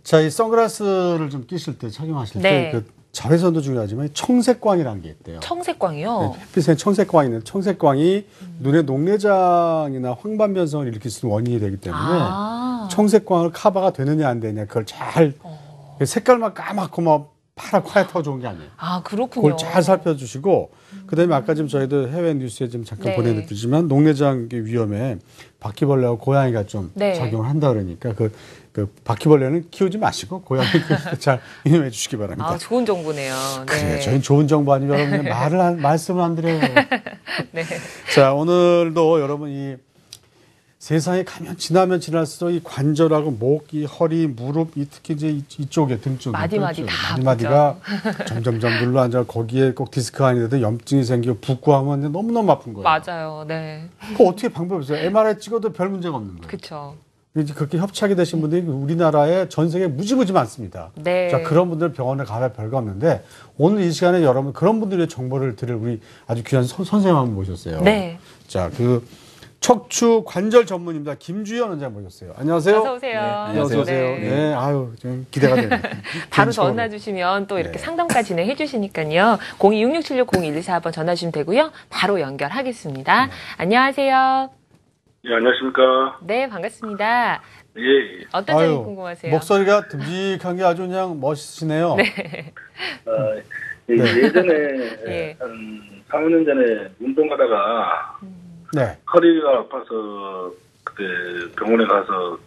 자, 이 선글라스를 좀 끼실 때, 착용하실 네. 때, 그 자외선도 중요하지만 청색광이라는 게 있대요. 청색광이요? 네, 햇빛에 청색광이 있는 청색광이 눈의 녹내장이나 황반 변성을 일으킬 수 있는 원인이 되기 때문에 청색광을 커버가 되느냐 안 되느냐 그걸 잘 색깔만 까맣고 막 파랗고 하얗다고 좋은 게 아니에요. 아, 그렇군요. 그걸 잘 살펴주시고 그다음에 아까 지금 저희도 해외 뉴스에 좀 잠깐 네. 보내드리지만 녹내장 위험에 바퀴벌레와 고양이가 좀 네. 작용을 한다 그러니까 그 바퀴벌레는 키우지 마시고 고양이 키우실 때 잘 이용해 주시기 바랍니다. 아, 좋은 정보네요. 그래요. 네. 저희는 좋은 정보 아니면 여러분 말씀을 안 드려요. 네. 자, 오늘도 여러분 이 세상에 가면 지나면 지날수록 이 관절하고 목, 이 허리, 무릎, 이 특히 이제 이쪽에 등 쪽에 마디마디 다 마디마디가 점점점 눌러앉아 거기에 꼭 디스크가 아니라도 염증이 생기고 붓고 하면 너무너무 아픈 거예요. 맞아요. 네. 그 어떻게 방법이 있어요? MRI 찍어도 별 문제가 없는 거예요. 그렇죠. 이제 그렇게 협착이 되신 분들이 우리나라에 전 세계에 무지무지 많습니다. 네. 자, 그런 분들 병원에 가면 별거 없는데 오늘 이 시간에 여러분 그런 분들의 정보를 드릴 우리 아주 귀한 선생님 한 분 모셨어요. 네. 자, 척추 관절 전문입니다. 김주현 원장 모셨어요. 안녕하세요. 어서 오세요. 네, 어서 오세요. 네, 아유, 좀 기대가 되네요. 바로 전화 주시면 또 이렇게 상담까지 진행해 주시니까요. 0266760124번 전화 주시면 되고요. 바로 연결하겠습니다. 안녕하세요. 예, 안녕하십니까. 네, 반갑습니다. 예, 예. 어떤 점이 궁금하세요? 목소리가 듬직한 게 아주 그냥 멋있으시네요. 네. 예전에 예. 한 4, 5년 전에 운동하다가 네. 허리가 아파서 그때 병원에 가서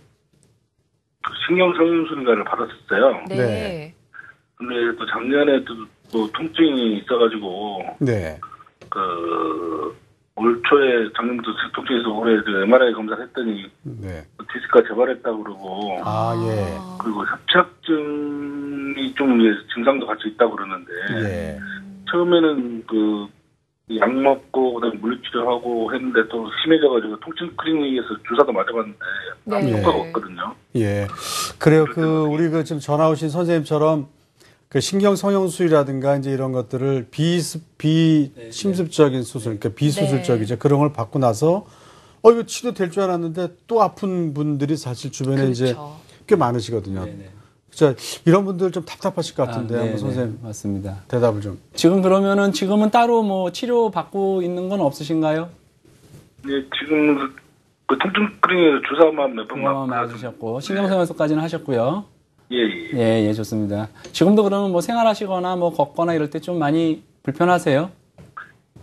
그 신경성형술인가를 받았었어요. 네. 네. 근데 또 작년에 또 통증이 있어가지고 네. 올 초에 작년부터 통증에서 올해 그 MRI 검사를 했더니 네. 디스크가 재발했다고 그러고 아, 예. 그리고 협착증이 좀 이제 증상도 같이 있다고 그러는데 예. 처음에는 약 먹고 그다음에 물리치료하고 했는데 또 심해져가지고 통증 클리닉에서 주사도 맞아봤는데 아무 네. 효과가 없거든요. 예. 그래요. 우리 지금 전화 오신 선생님처럼 그 신경성형술이라든가 이제 이런 것들을 비심습적인 수술, 그러니까 비수술적이죠. 그런 걸 받고 나서 이거 치료될 줄 알았는데 또 아픈 분들이 사실 주변에 그렇죠. 이제 꽤 많으시거든요. 네네. 자, 이런 분들 좀 답답하실 것 같은데 한번 네네. 선생님 맞습니다. 대답을 좀. 지금은 따로 뭐 치료 받고 있는 건 없으신가요? 네, 지금 그 통증 클리닉에서 주사만 몇 번 맞으셨고 신경성형술까지는 하셨고요. 예. 예, 좋습니다. 지금도 그러면 뭐 생활하시거나 뭐 걷거나 이럴 때 좀 많이 불편하세요?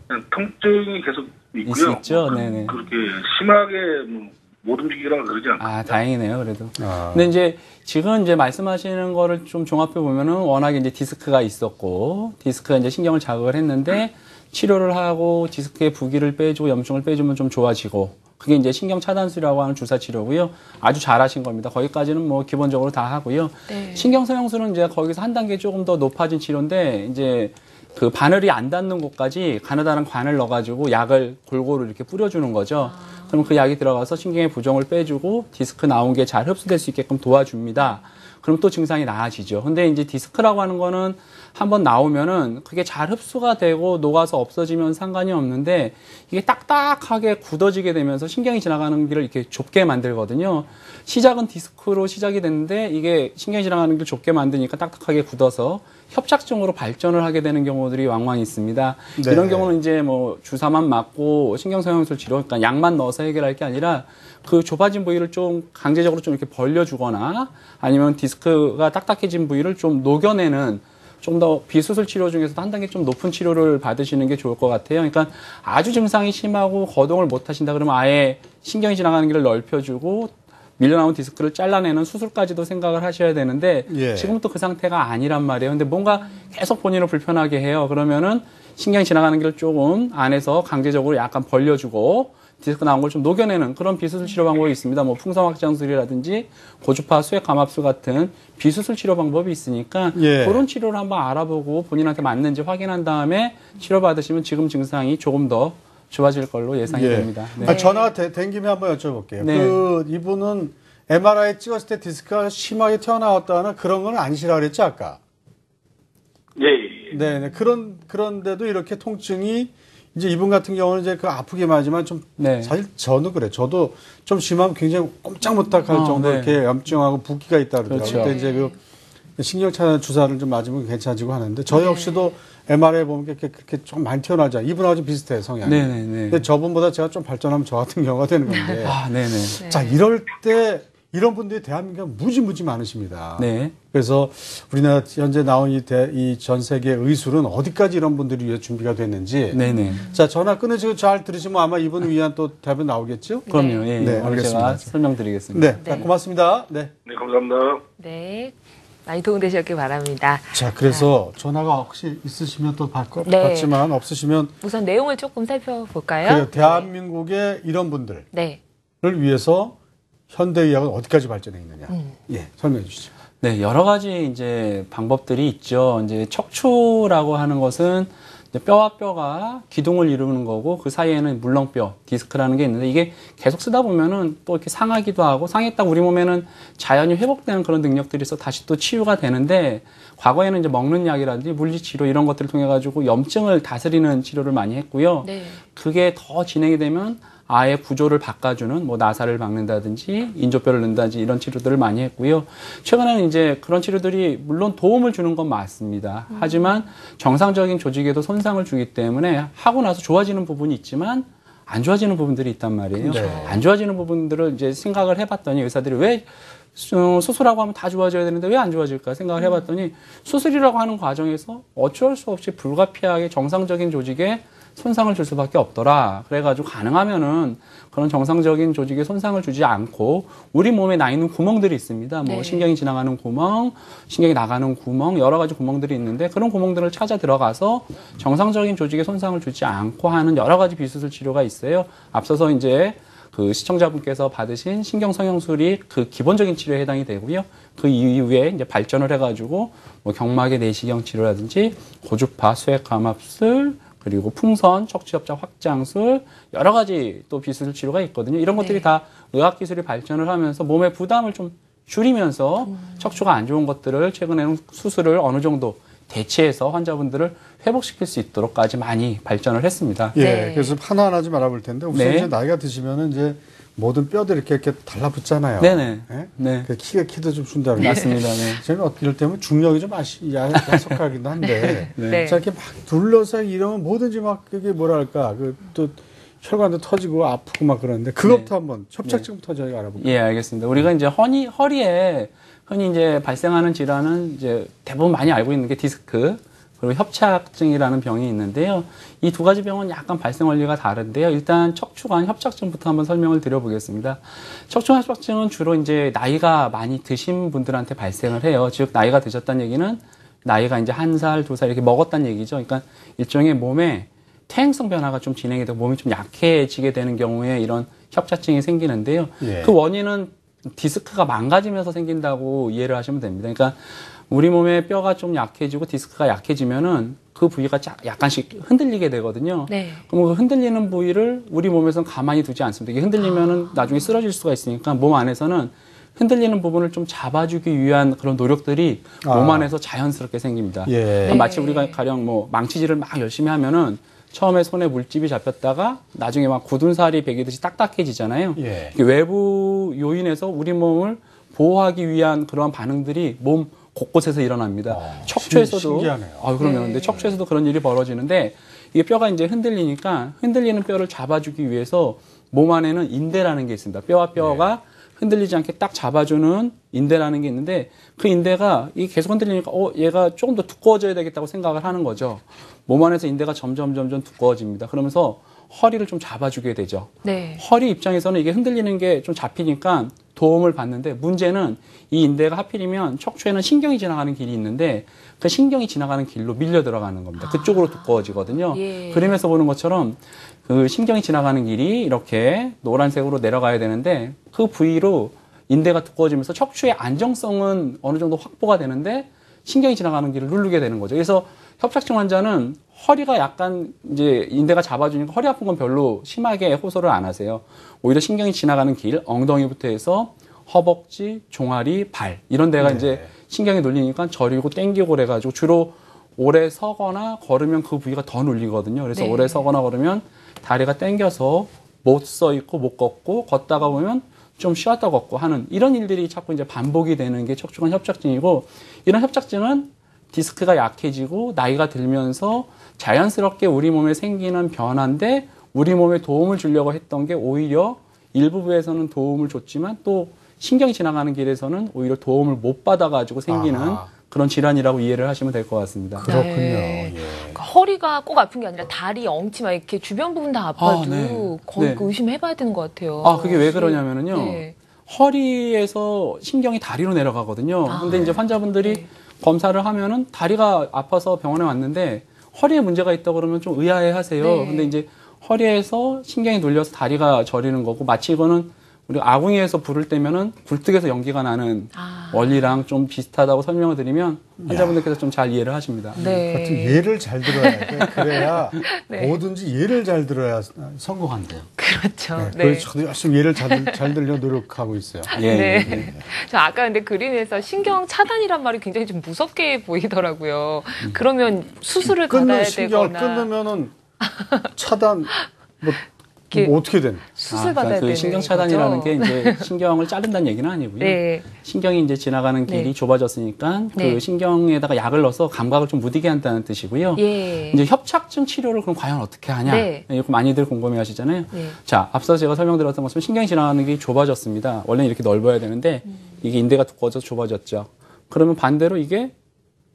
그냥 통증이 계속 있고요. 있죠? 네네. 그렇게 심하게 못 움직이거나 그러지 않고. 아, 다행이네요, 그래도. 근데 이제 지금 말씀하시는 거를 좀 종합해 보면은 워낙에 이제 디스크가 있었고, 디스크가 이제 신경을 자극을 했는데, 치료를 하고 디스크의 부기를 빼주고 염증을 빼주면 좀 좋아지고, 그게 이제 신경 차단술이라고 하는 주사 치료고요. 아주 잘하신 겁니다. 거기까지는 뭐 기본적으로 다 하고요. 네. 신경성형술은 이제 거기서 한 단계 조금 더 높아진 치료인데, 이제 그 바늘이 안 닿는 곳까지 가느다란 관을 넣어가지고 약을 골고루 이렇게 뿌려주는 거죠. 그럼 그 약이 들어가서 신경의 부종을 빼주고 디스크 나온 게 잘 흡수될 수 있게끔 도와줍니다. 그럼 또 증상이 나아지죠. 근데 이제 디스크라고 하는 거는 한번 나오면은 그게 잘 흡수가 되고 녹아서 없어지면 상관이 없는데 이게 딱딱하게 굳어지게 되면서 신경이 지나가는 길을 이렇게 좁게 만들거든요. 시작은 디스크로 시작이 됐는데 이게 신경이 지나가는 길을 좁게 만드니까 딱딱하게 굳어서 협착증으로 발전을 하게 되는 경우들이 왕왕 있습니다. 네. 이런 경우는 이제 뭐 주사만 맞고 신경성형술 치료, 그러니까 약만 넣어서 해결할 게 아니라 그 좁아진 부위를 좀 강제적으로 좀 이렇게 벌려주거나 아니면 디스크가 딱딱해진 부위를 좀 녹여내는 좀 더 비수술 치료 중에서도 한 단계 좀 높은 치료를 받으시는 게 좋을 것 같아요. 그러니까 아주 증상이 심하고 거동을 못 하신다 그러면 아예 신경이 지나가는 길을 넓혀주고 밀려나온 디스크를 잘라내는 수술까지도 생각을 하셔야 되는데 예. 지금 또 그 상태가 아니란 말이에요. 근데 뭔가 계속 본인을 불편하게 해요. 그러면은 신경이 지나가는 길을 조금 안에서 강제적으로 약간 벌려주고 디스크 나온 걸 좀 녹여내는 그런 비수술 치료 방법이 있습니다. 뭐 풍선 확장술이라든지 고주파 수액 감압술 같은 비수술 치료 방법이 있으니까 예. 그런 치료를 한번 알아보고 본인한테 맞는지 확인한 다음에 치료받으시면 지금 증상이 조금 더 좋아질 걸로 예상이 됩니다. 네. 전화가 된 김에 한번 여쭤볼게요. 네. 이분은 MRI 찍었을 때 디스크가 심하게 튀어나왔다는 그런 건 아니시라 그랬죠, 아까? 예. 네. 그런데도 이렇게 통증이 이제 이분 같은 경우는 이제 그 아프기만 하지만 좀 네. 사실 저는 그래. 저도 좀 심하면 굉장히 꼼짝 못할 정도 네. 이렇게 염증하고 붓기가 있다 그러더라고요. 그렇죠. 그때 이제 그 신경차단 주사를 좀 맞으면 괜찮아지고 하는데 저 역시도 MRI 보면 그렇게 좀 많이 튀어나오잖아요. 이분하고 좀 비슷해요, 성향이. 네네네. 근데 저분보다 제가 좀 발전하면 저 같은 경우가 되는 건데. 아, 네네. 네. 자, 이럴 때 이런 분들이 대한민국에 무지 많으십니다. 네. 그래서 우리나라 현재 나온 이 전 세계 의술은 어디까지 이런 분들을 위해 준비가 됐는지. 네네. 자, 전화 끊으시고 잘 들으시면 아마 이분 위한 또 답변 나오겠죠? 그럼요. 예. 네, 오늘 알겠습니다. 제가 설명드리겠습니다. 네, 자, 고맙습니다. 네. 네, 감사합니다. 네. 많이 도움되셨길 바랍니다. 자, 그래서 전화가 혹시 있으시면 또 네. 받지만 없으시면 우선 내용을 조금 살펴볼까요? 그래요. 대한민국의 이런 분들을 네. 위해서 현대의학은 어디까지 발전해 있느냐. 예, 설명해 주시죠. 네, 여러 가지 이제 방법들이 있죠. 이제 척추라고 하는 것은 이제 뼈와 뼈가 기둥을 이루는 거고 그 사이에는 물렁뼈, 디스크라는 게 있는데 이게 계속 쓰다 보면은 또 이렇게 상하기도 하고 상했다가 우리 몸에는 자연히 회복되는 그런 능력들이 있어 다시 또 치유가 되는데 과거에는 이제 먹는 약이라든지 물리치료 이런 것들을 통해 가지고 염증을 다스리는 치료를 많이 했고요. 네. 그게 더 진행이 되면 아예 구조를 바꿔주는 뭐 나사를 박는다든지 인조뼈를 넣는다든지 이런 치료들을 많이 했고요. 최근에는 이제 그런 치료들이 물론 도움을 주는 건 맞습니다. 하지만 정상적인 조직에도 손상을 주기 때문에 하고 나서 좋아지는 부분이 있지만 안 좋아지는 부분들이 있단 말이에요. 네. 안 좋아지는 부분들을 이제 생각을 해봤더니 의사들이 왜 수술하고 하면 다 좋아져야 되는데 왜 안 좋아질까 생각을 해봤더니 수술이라고 하는 과정에서 어쩔 수 없이 불가피하게 정상적인 조직에 손상을 줄 수밖에 없더라. 그래가지고 가능하면은 그런 정상적인 조직에 손상을 주지 않고 우리 몸에 나 있는 구멍들이 있습니다. 뭐 네. 신경이 지나가는 구멍, 신경이 나가는 구멍, 여러 가지 구멍들이 있는데 그런 구멍들을 찾아 들어가서 정상적인 조직에 손상을 주지 않고 하는 여러 가지 비수술 치료가 있어요. 앞서서 이제 그 시청자분께서 받으신 신경성형술이 그 기본적인 치료에 해당이 되고요. 그 이후에 이제 발전을 해가지고 뭐 경막의 내시경 치료라든지 고주파, 수액감압술, 그리고 풍선, 척추협착 확장술, 여러 가지 또 비수술 치료가 있거든요. 이런 것들이 네. 다 의학기술이 발전을 하면서 몸의 부담을 좀 줄이면서 척추가 안 좋은 것들을 최근에는 수술을 어느 정도 대체해서 환자분들을 회복시킬 수 있도록까지 많이 발전을 했습니다. 예, 네. 그래서 하나하나 좀 알아볼 텐데 우선 네. 이제 나이가 드시면은 이제 모든 뼈들이 이렇게 달라붙잖아요. 네네. 예? 네. 그 키도 좀 준다 그러고. 맞습니다. 네. 저는 이럴 때면 중력이 좀 야속하긴 한데. 네. 자, 이렇게 막 둘러서 이러면 뭐든지 막 그게 뭐랄까, 또 혈관도 터지고 아프고 막 그러는데 그것부터 한번 협착증부터 저희가 알아볼게요. 예, 알겠습니다. 우리가 이제 허리에 흔히 이제 발생하는 질환은 이제 대부분 많이 알고 있는 게 디스크, 그리고 협착증이라는 병이 있는데요. 이 두 가지 병은 약간 발생 원리가 다른데요. 일단 척추관 협착증부터 한번 설명을 드려보겠습니다. 척추관 협착증은 주로 이제 나이가 많이 드신 분들한테 발생을 해요. 즉, 나이가 드셨다는 얘기는 나이가 이제 1살, 2살 이렇게 먹었다는 얘기죠. 그러니까 일종의 몸에 퇴행성 변화가 좀 진행이 되고 몸이 좀 약해지게 되는 경우에 이런 협착증이 생기는데요. 예. 그 원인은 디스크가 망가지면서 생긴다고 이해를 하시면 됩니다. 그러니까 우리 몸의 뼈가 좀 약해지고 디스크가 약해지면은 그 부위가 약간씩 흔들리게 되거든요. 네. 그럼 그 흔들리는 부위를 우리 몸에서는 가만히 두지 않습니다. 이게 흔들리면은 나중에 쓰러질 수가 있으니까 몸 안에서는 흔들리는 부분을 좀 잡아주기 위한 그런 노력들이 몸 안에서 자연스럽게 생깁니다. 예. 그러니까 마치 우리가 가령 뭐 망치질을 막 열심히 하면은 처음에 손에 물집이 잡혔다가 나중에 막 굳은 살이 베기듯이 딱딱해지잖아요. 예. 이게 외부 요인에서 우리 몸을 보호하기 위한 그러한 반응들이 몸 곳곳에서 일어납니다. 척추에서도 신기하네요. 그럼요. 근데 척추에서도 그런 일이 벌어지는데 이게 뼈가 이제 흔들리니까 흔들리는 뼈를 잡아주기 위해서 몸 안에는 인대라는 게 있습니다. 뼈와 뼈가 흔들리지 않게 딱 잡아주는 인대라는 게 있는데 그 인대가 이게 계속 흔들리니까 얘가 조금 더 두꺼워져야 되겠다고 생각을 하는 거죠. 몸 안에서 인대가 점점 두꺼워집니다. 그러면서 허리를 좀 잡아주게 되죠. 네. 허리 입장에서는 이게 흔들리는 게 좀 잡히니까 도움을 받는데 문제는 이 인대가 하필이면 척추에는 신경이 지나가는 길이 있는데 그 신경이 지나가는 길로 밀려 들어가는 겁니다. 그쪽으로 두꺼워지거든요. 예. 그림에서 보는 것처럼 그 신경이 지나가는 길이 이렇게 노란색으로 내려가야 되는데 그 부위로 인대가 두꺼워지면서 척추의 안정성은 어느 정도 확보가 되는데 신경이 지나가는 길을 누르게 되는 거죠. 그래서 협착증 환자는 허리가 약간 이제 인대가 잡아주니까 허리 아픈 건 별로 심하게 호소를 안 하세요. 오히려 신경이 지나가는 길, 엉덩이부터 해서 허벅지, 종아리, 발 이런 데가 이제 신경이 눌리니까 저리고 땡기고 그래가지고 주로 오래 서거나 걸으면 그 부위가 더 눌리거든요. 그래서 네. 오래 서거나 걸으면 다리가 당겨서 못 서 있고 못 걷고 걷다가 보면 좀 쉬었다 걷고 하는 이런 일들이 자꾸 이제 반복이 되는 게 척추관 협착증이고, 이런 협착증은 디스크가 약해지고 나이가 들면서 자연스럽게 우리 몸에 생기는 변화인데, 우리 몸에 도움을 주려고 했던 게 오히려 일부에서는 도움을 줬지만 또 신경이 지나가는 길에서는 오히려 도움을 못 받아가지고 생기는 그런 질환이라고 이해를 하시면 될 것 같습니다. 그렇군요. 네. 예. 그러니까 허리가 꼭 아픈 게 아니라 다리, 엉치 막 이렇게 주변 부분 다 아파도 네. 거의 네. 그 의심해봐야 되는 것 같아요. 그게 왜 그러냐면은요. 네. 허리에서 신경이 다리로 내려가거든요. 근데 이제 환자분들이 네. 검사를 하면은 다리가 아파서 병원에 왔는데 허리에 문제가 있다고 그러면 좀 의아해 하세요. 네. 근데 이제 허리에서 신경이 눌려서 다리가 저리는 거고, 마치 이거는 우리 아궁이에서 불을 떼면은 굴뚝에서 연기가 나는 원리랑 좀 비슷하다고 설명을 드리면 환자분들께서 좀 잘 이해를 하십니다. 네. 하여튼 예를 잘 들어야 돼. 그래야 네. 뭐든지 예를 잘 들어야 성공한대요. 그렇죠. 네. 네. 그래서 저도 열심히 예를 잘 들려 노력하고 있어요. 예, 네. 예. 저 아까 근데 그림에서 신경 차단이란 말이 굉장히 좀 무섭게 보이더라고요. 그러면 수술을 받아야 신경을 되거나 끊으면은 차단 뭐 이렇게 어떻게 되는? 수술 받아야 그 되는 신경 차단이라는 거죠? 게 이제 신경을 자른다는 얘기는 아니고요. 네. 신경이 이제 지나가는 길이 네. 좁아졌으니까 네. 그 신경에다가 약을 넣어서 감각을 좀 무디게 한다는 뜻이고요. 예. 이제 협착증 치료를 그럼 과연 어떻게 하냐? 네. 이거 많이들 궁금해 하시잖아요. 네. 자, 앞서 제가 설명드렸던 것처럼 신경이 지나가는 길이 좁아졌습니다. 원래는 이렇게 넓어야 되는데 이게 인대가 두꺼워져서 좁아졌죠. 그러면 반대로 이게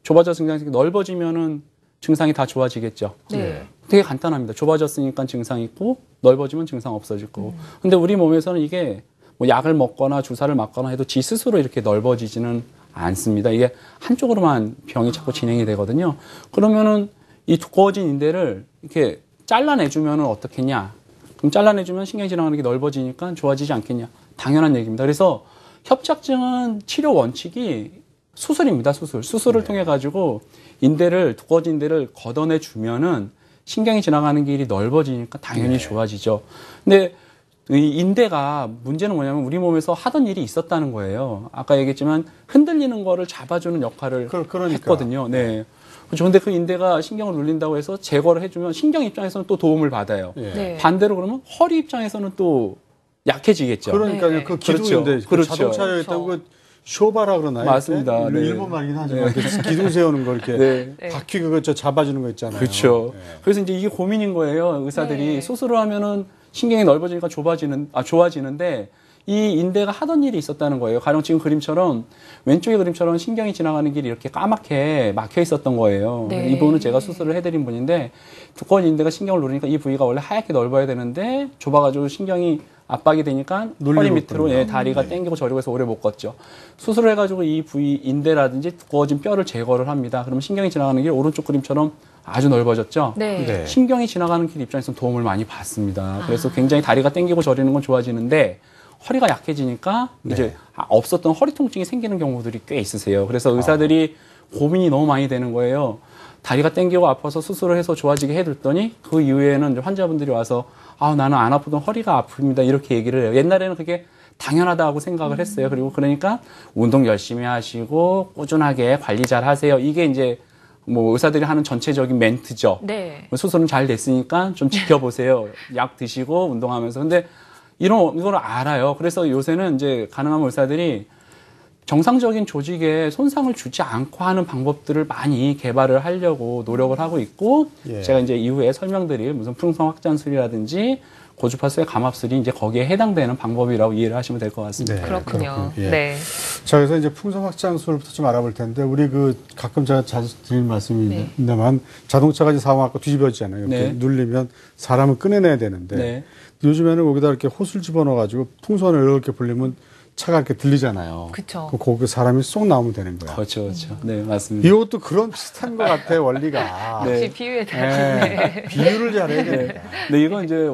좁아져서 증상이 넓어지면은 증상이 다 좋아지겠죠. 네. 되게 간단합니다. 좁아졌으니까 증상 있고 넓어지면 증상 없어질 거고. 근데 우리 몸에서는 이게 뭐 약을 먹거나 주사를 맞거나 해도 지 스스로 이렇게 넓어지지는 않습니다. 이게 한쪽으로만 병이 자꾸 진행이 되거든요. 그러면은 이 두꺼워진 인대를 이렇게 잘라내주면은 어떻겠냐? 그럼 잘라내주면 신경이 지나가는 게 넓어지니까 좋아지지 않겠냐? 당연한 얘기입니다. 그래서 협착증은 치료 원칙이 수술입니다. 수술을 통해 가지고 인대를, 두꺼워진 인대를 걷어내 주면은 신경이 지나가는 길이 넓어지니까 당연히 좋아지죠. 근데 이 인대가 문제는 뭐냐면 우리 몸에서 하던 일이 있었다는 거예요. 아까 얘기했지만 흔들리는 거를 잡아주는 역할을 그러니까. 했거든요. 네. 그렇죠. 근데 그 인대가 신경을 눌린다고 해서 제거를 해주면 신경 입장에서는 또 도움을 받아요. 예. 네. 반대로 그러면 허리 입장에서는 또 약해지겠죠. 그러니까요. 네. 그 기둥인데 그렇죠. 자동차에 있다고 그 쇼바라 그러나요? 맞습니다. 이렇게? 네. 일본 말이긴 하지만 이렇게 기둥 세우는 거 이렇게 네. 바퀴 그거 잡아주는 거 있잖아요. 그렇죠. 네. 그래서 이제 이게 고민인 거예요. 의사들이 네. 수술을 하면은 신경이 넓어지니까 좋아지는데 이 인대가 하던 일이 있었다는 거예요. 가령 지금 그림처럼 왼쪽의 그림처럼 신경이 지나가는 길이 이렇게 까맣게 막혀 있었던 거예요. 네. 이분은 제가 수술을 해드린 분인데 두꺼운 인대가 신경을 누르니까 이 부위가 원래 하얗게 넓어야 되는데 좁아가지고 신경이 압박이 되니까 허리 밑으로 다리가 당기고 저리고 해서 오래 못 걷죠. 수술을 해가지고 이 부위 인대라든지 두꺼워진 뼈를 제거를 합니다. 그러면 신경이 지나가는 길 오른쪽 그림처럼 아주 넓어졌죠. 네. 네. 신경이 지나가는 길 입장에서는 도움을 많이 받습니다. 그래서 굉장히 다리가 당기고 저리는 건 좋아지는데 허리가 약해지니까 이제 없었던 허리 통증이 생기는 경우들이 꽤 있으세요. 그래서 의사들이 고민이 너무 많이 되는 거예요. 다리가 당기고 아파서 수술을 해서 좋아지게 해줬더니 그 이후에는 환자분들이 와서 나는 안 아프던 허리가 아픕니다. 이렇게 얘기를 해요. 옛날에는 그게 당연하다고 생각을 했어요. 그리고 그러니까 운동 열심히 하시고 꾸준하게 관리 잘 하세요. 이게 이제 뭐 의사들이 하는 전체적인 멘트죠. 네. 수술은 잘 됐으니까 좀 지켜보세요. 약 드시고 운동하면서. 근데 이걸 알아요. 그래서 요새는 이제 가능하면 의사들이 정상적인 조직에 손상을 주지 않고 하는 방법들을 많이 개발을 하려고 노력을 하고 있고, 예. 제가 이제 이후에 설명드릴 무슨 풍성 확장술이라든지 고주파수의 감압술이 이제 거기에 해당되는 방법이라고 이해를 하시면 될 것 같습니다. 네. 그렇군요. 예. 네. 자, 그래서 이제 풍성 확장술부터 좀 알아볼 텐데, 우리 가끔 제가 자주 드리는 말씀입니다만, 자동차가 이제 사고하고 뒤집어지잖아요. 이렇게 네. 눌리면 사람을 꺼내내야 되는데, 네. 요즘에는 거기다 이렇게 호스를 집어넣어가지고 풍선을 이렇게 불리면 차가 이렇게 들리잖아요. 그쵸. 그럼 거기 사람이 쏙 나오면 되는 거야. 그렇죠, 그렇죠. 네, 맞습니다. 이것도 그런 비슷한 것 같아, 원리가. 네. 역시 비유에 따르네. 네. 비유를 잘해야 됩니다. 네, 이건 이제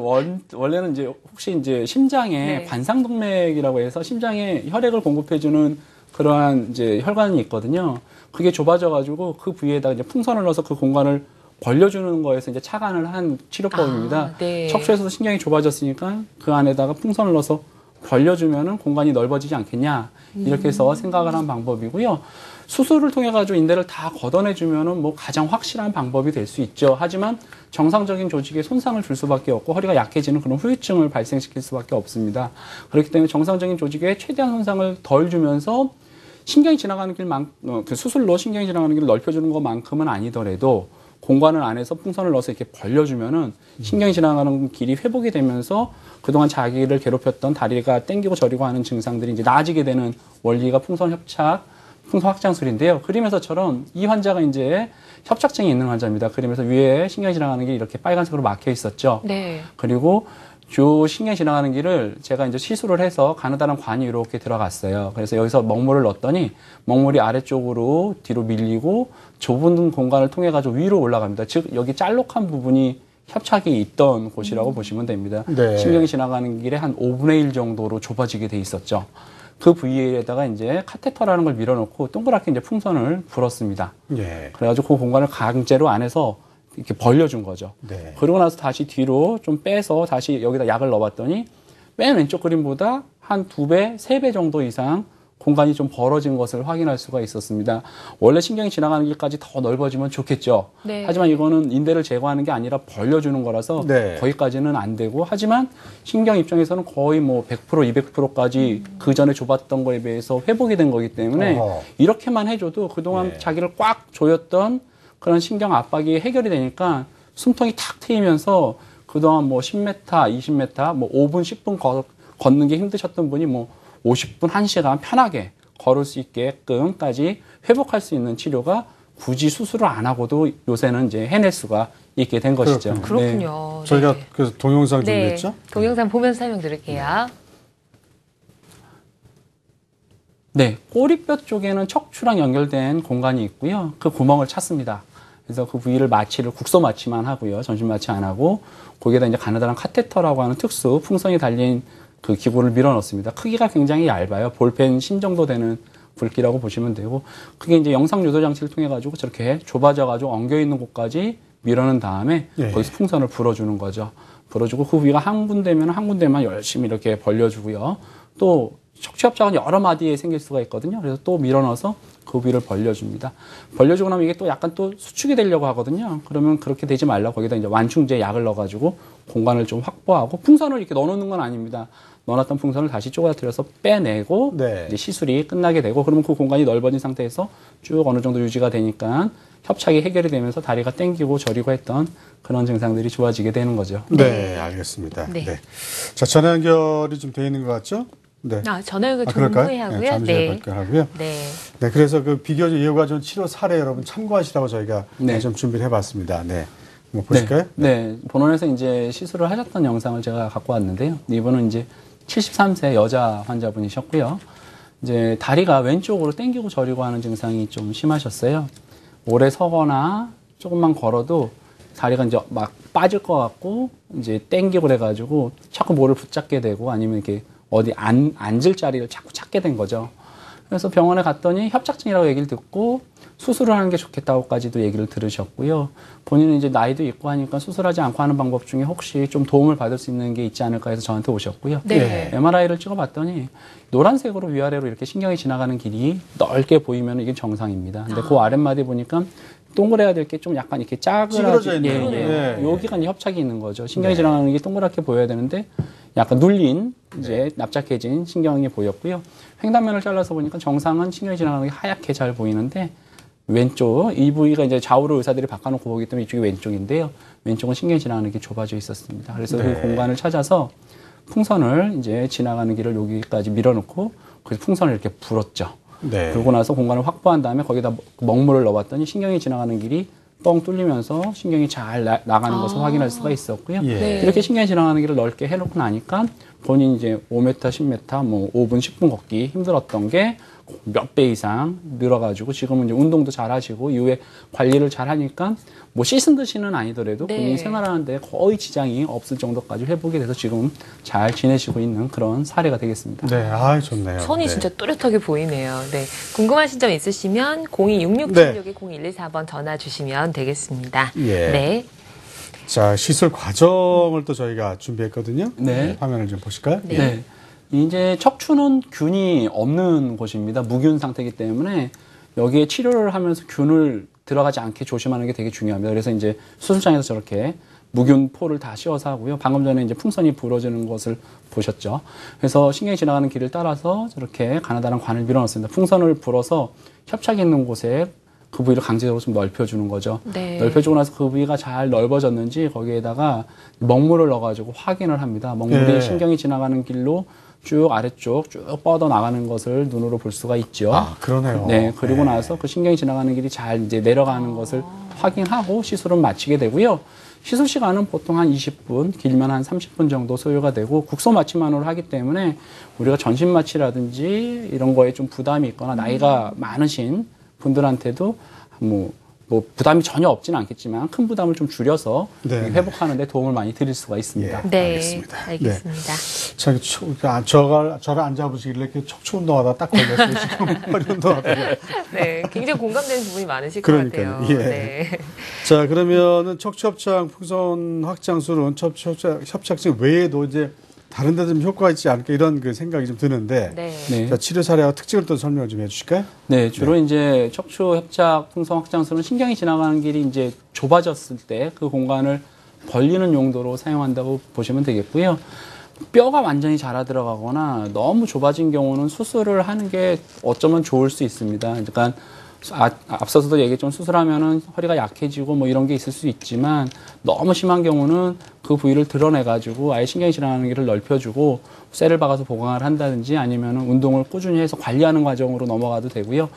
원래는 이제 혹시 이제 심장에 네. 관상동맥이라고 해서 심장에 혈액을 공급해주는 그러한 이제 혈관이 있거든요. 그게 좁아져가지고 그 부위에다가 이제 풍선을 넣어서 그 공간을 벌려주는 거에서 이제 착안을 한 치료법입니다. 네. 척추에서도 신경이 좁아졌으니까 그 안에다가 풍선을 넣어서 벌려주면은 공간이 넓어지지 않겠냐 이렇게 해서 생각을 한 방법이고요. 수술을 통해 가지고 인대를 다 걷어내주면은 뭐 가장 확실한 방법이 될 수 있죠. 하지만 정상적인 조직에 손상을 줄 수밖에 없고 허리가 약해지는 그런 후유증을 발생시킬 수밖에 없습니다. 그렇기 때문에 정상적인 조직에 최대한 손상을 덜 주면서 신경이 지나가는 그 수술로 신경이 지나가는 길을 넓혀주는 것만큼은 아니더라도 공간을 안에서 풍선을 넣어서 이렇게 벌려주면은 신경이 지나가는 길이 회복이 되면서 그동안 자기를 괴롭혔던 다리가 땡기고 저리고 하는 증상들이 이제 나아지게 되는 원리가 풍선 확장술인데요. 그림에서처럼 이 환자가 이제 협착증이 있는 환자입니다. 그림에서 위에 신경이 지나가는 길이 이렇게 빨간색으로 막혀 있었죠. 네. 그리고 요 신경이 지나가는 길을 제가 이제 시술을 해서 가느다란 관이 이렇게 들어갔어요. 그래서 여기서 먹물을 넣었더니 먹물이 아래쪽으로 뒤로 밀리고 좁은 공간을 통해 가지고 위로 올라갑니다. 즉 여기 짤록한 부분이 협착이 있던 곳이라고 보시면 됩니다. 네. 신경이 지나가는 길에 한 5분의 1 정도로 좁아지게 돼 있었죠. 그 부위에다가 이제 카테터라는 걸 밀어넣고 동그랗게 이제 풍선을 불었습니다. 예. 그래가지고 그 공간을 강제로 안에서 이렇게 벌려준 거죠. 네. 그러고 나서 다시 뒤로 좀 빼서 다시 여기다 약을 넣어봤더니 맨 왼쪽 그림보다 한 2배, 3배 정도 이상 공간이 좀 벌어진 것을 확인할 수가 있었습니다. 원래 신경이 지나가는 길까지 더 넓어지면 좋겠죠. 네. 하지만 이거는 인대를 제거하는 게 아니라 벌려주는 거라서 네. 거기까지는 안 되고 하지만 신경 입장에서는 거의 뭐 100%, 200%까지 그 전에 좁았던 거에 비해서 회복이 된 거기 때문에 어허. 이렇게만 해줘도 그동안 네. 자기를 꽉 조였던 그런 신경 압박이 해결이 되니까 숨통이 탁 트이면서 그동안 뭐 10m, 20m, 뭐 5분, 10분 걷는 게 힘드셨던 분이 뭐 50분, 1시간 편하게 걸을 수 있게끔까지 회복할 수 있는 치료가 굳이 수술을 안 하고도 요새는 이제 해낼 수가 있게 된 것이죠. 그렇군요. 저희가 네. 그래서 동영상 네. 준비했죠? 동영상 보면서 설명 드릴게요. 네, 꼬리뼈 쪽에는 척추랑 연결된 공간이 있고요. 그 구멍을 찾습니다. 그래서 그 부위를 마취를 국소 마취만 하고요. 전신 마취 안 하고 거기에다 이제 가느다란 카테터라고 하는 특수 풍선이 달린 그 기구를 밀어 넣습니다. 크기가 굉장히 얇아요. 볼펜 심 정도 되는 굵기라고 보시면 되고 그게 이제 영상 유도 장치를 통해 가지고 저렇게 좁아져 가지고 엉겨 있는 곳까지 밀어넣은 다음에 예. 거기서 풍선을 불어주는 거죠. 불어주고 그 부위가 한 군데면 한 군데만 열심히 이렇게 벌려주고요. 또 척추 협착은 여러 마디에 생길 수가 있거든요. 그래서 또 밀어넣어서 그 부위를 벌려줍니다. 벌려주고 나면 이게 또 약간 또 수축이 되려고 하거든요. 그러면 그렇게 되지 말라고 거기다 이제 완충제 약을 넣어가지고 공간을 좀 확보하고 풍선을 이렇게 넣어놓는 건 아닙니다. 넣어놨던 풍선을 다시 쪼그라뜨려서 빼내고 네. 이제 시술이 끝나게 되고 그러면 그 공간이 넓어진 상태에서 쭉 어느 정도 유지가 되니까 협착이 해결이 되면서 다리가 땡기고 저리고 했던 그런 증상들이 좋아지게 되는 거죠. 네, 알겠습니다. 네. 네. 자, 전화 연결이 좀 돼 있는 것 같죠? 네. 전화 연결 그럴까요? 좀 후에 하고요. 네, 잠시 후에 발표하고요. 네. 네, 그래서 그 비교적 이어가준 치료 사례 여러분 참고하시라고 저희가 네. 좀 준비를 해봤습니다. 네. 한번 보실까요? 네. 본원에서 이제 시술을 하셨던 영상을 제가 갖고 왔는데요. 이분은 이제 73세 여자 환자분이셨고요. 이제 다리가 왼쪽으로 당기고 저리고 하는 증상이 좀 심하셨어요. 오래 서거나 조금만 걸어도 다리가 이제 막 빠질 것 같고 이제 당기고 그래가지고 자꾸 뭐를 붙잡게 되고 아니면 이렇게 어디 앉을 자리를 자꾸 찾게 된 거죠. 그래서 병원에 갔더니 협착증이라고 얘기를 듣고 수술을 하는 게 좋겠다고까지도 얘기를 들으셨고요. 본인은 이제 나이도 있고 하니까 수술하지 않고 하는 방법 중에 혹시 좀 도움을 받을 수 있는 게 있지 않을까 해서 저한테 오셨고요. 네. MRI를 찍어봤더니 노란색으로 위아래로 이렇게 신경이 지나가는 길이 넓게 보이면 이게 정상입니다. 근데 그 아랫마디 보니까 동그래야 될 게 좀 약간 이렇게 찌그러져 짜그라지, 있네요. 네. 여기가 이제 협착이 있는 거죠. 신경이 지나가는 게 동그랗게 보여야 되는데 약간 눌린 이제 납작해진 신경이 보였고요. 횡단면을 잘라서 보니까 정상은 신경이 지나가는 게 하얗게 잘 보이는데 왼쪽 이 부위가 이제 좌우로 의사들이 바꿔놓고 보기 때문에 이쪽이 왼쪽인데요. 왼쪽은 신경이 지나가는 게 좁아져 있었습니다. 그래서 네. 그 공간을 찾아서 풍선을 이제 지나가는 길을 여기까지 밀어놓고 그래서 풍선을 이렇게 불었죠. 네. 그러고 나서 공간을 확보한 다음에 거기다 먹물을 넣어봤더니 신경이 지나가는 길이 뻥 뚫리면서 신경이 잘 나가는 것을 확인할 수가 있었고요. 예. 네. 이렇게 신경이 지나가는 길을 넓게 해놓고 나니까 본인이 이제 5m, 10m, 뭐 5분, 10분 걷기 힘들었던 게 몇 배 이상 늘어가지고 지금은 이제 운동도 잘 하시고 이후에 관리를 잘 하니까 뭐 씻은 듯이는 아니더라도 네. 본인이 생활하는데 거의 지장이 없을 정도까지 회복이 돼서 지금 잘 지내시고 있는 그런 사례가 되겠습니다. 네, 아, 좋네요. 선이 네. 진짜 또렷하게 보이네요. 네. 궁금하신 점 있으시면 026676-0114번 전화 주시면 되겠습니다. 예. 네. 자, 시술 과정을 또 저희가 준비했거든요. 네. 화면을 좀 보실까요? 네. 네. 이제 척추는 균이 없는 곳입니다. 무균 상태이기 때문에 여기에 치료를 하면서 균을 들어가지 않게 조심하는 게 되게 중요합니다. 그래서 이제 수술장에서 저렇게 무균 포를 다 씌워서 하고요. 방금 전에 이제 풍선이 불어지는 것을 보셨죠. 그래서 신경이 지나가는 길을 따라서 저렇게 가느다란 관을 밀어넣습니다. 풍선을 불어서 협착이 있는 곳에 그 부위를 강제적으로 좀 넓혀주는 거죠. 네. 넓혀주고 나서 그 부위가 잘 넓어졌는지 거기에다가 먹물을 넣어가지고 확인을 합니다. 먹물이 네. 신경이 지나가는 길로 쭉 아래쪽 쭉 뻗어 나가는 것을 눈으로 볼 수가 있죠. 아, 그러네요. 네, 그리고 네. 나서 그 신경이 지나가는 길이 잘 이제 내려가는 것을 확인하고 시술은 마치게 되고요. 시술 시간은 보통 한 20분, 길면 한 30분 정도 소요가 되고 국소 마취만으로 하기 때문에 우리가 전신 마취라든지 이런 거에 좀 부담이 있거나 나이가 많으신 분들한테도 뭐 부담이 전혀 없지는 않겠지만 큰 부담을 좀 줄여서 네. 회복하는 데 도움을 많이 드릴 수가 있습니다. 예. 네, 알겠습니다. 알겠습니다. 저를 안 잡으시길래 이렇게 척추 운동하다 딱 걸렸어요. 지금 허리 운동하다가. 네, 굉장히 공감되는 부분이 많으실 것 그러니까요. 같아요. 예. 네. 자, 그러면은 척추협착 풍선 확장술은 척추협착증 외에도 이제 다른 데 좀 효과가 있지 않을까 이런 그 생각이 좀 드는데. 네. 네. 자, 치료 사례와 특징을 또 설명을 좀 해주실까요? 네, 주로 이제 척추 협착 풍선 확장술은 신경이 지나가는 길이 이제 좁아졌을 때 그 공간을 벌리는 용도로 사용한다고 보시면 되겠고요. 뼈가 완전히 자라 들어가거나 너무 좁아진 경우는 수술을 하는 게 어쩌면 좋을 수 있습니다. 그러니까 앞서서도 얘기했지만 수술하면은 허리가 약해지고 뭐 이런 게 있을 수 있지만 너무 심한 경우는 그 부위를 드러내가지고 아예 신경이 지나가는 길을 넓혀주고 쇠를 박아서 보강을 한다든지 아니면은 운동을 꾸준히 해서 관리하는 과정으로 넘어가도 되고요.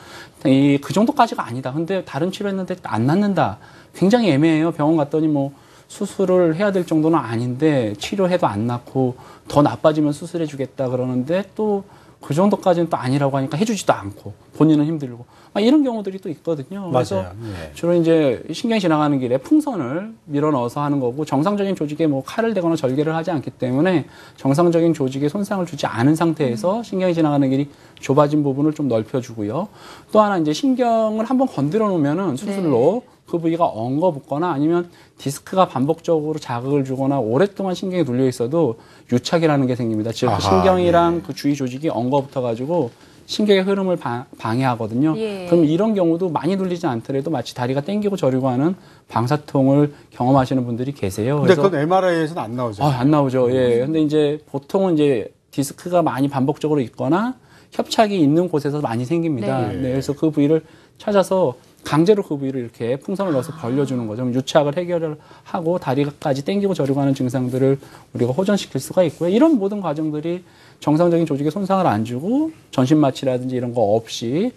그 정도까지가 아니다. 근데 다른 치료했는데 안 낫는다. 굉장히 애매해요. 병원 갔더니 뭐 수술을 해야 될 정도는 아닌데 치료해도 안 낫고 더 나빠지면 수술해 주겠다 그러는데 또 그 정도까지는 또 아니라고 하니까 해주지도 않고 본인은 힘들고 이런 경우들이 또 있거든요. 그래서 맞아요. 예. 주로 이제 신경이 지나가는 길에 풍선을 밀어 넣어서 하는 거고 정상적인 조직에 뭐 칼을 대거나 절개를 하지 않기 때문에 정상적인 조직에 손상을 주지 않은 상태에서 신경이 지나가는 길이 좁아진 부분을 좀 넓혀주고요. 또 하나 이제 신경을 한번 건드려 놓으면은 수술로 그 부위가 엉거붙거나 아니면 디스크가 반복적으로 자극을 주거나 오랫동안 신경이 눌려 있어도 유착이라는 게 생깁니다. 즉 아하, 신경이랑 예. 그 주위 조직이 엉거붙어 가지고 신경의 흐름을 방해하거든요. 예. 그럼 이런 경우도 많이 눌리지 않더라도 마치 다리가 땡기고 저리고 하는 방사통을 경험하시는 분들이 계세요. 근데 그래서 그건 MRI에서는 안 나오죠. 안 나오죠. 예. 근데 이제 보통은 이제 디스크가 많이 반복적으로 있거나 협착이 있는 곳에서 많이 생깁니다. 네. 네, 그래서 그 부위를 찾아서 강제로 그 부위를 이렇게 풍선을 넣어서 벌려주는 거죠. 그럼 유착을 해결을 하고 다리까지 당기고 저리고 하는 증상들을 우리가 호전시킬 수가 있고요. 이런 모든 과정들이 정상적인 조직에 손상을 안 주고 전신 마취라든지 이런 거 없이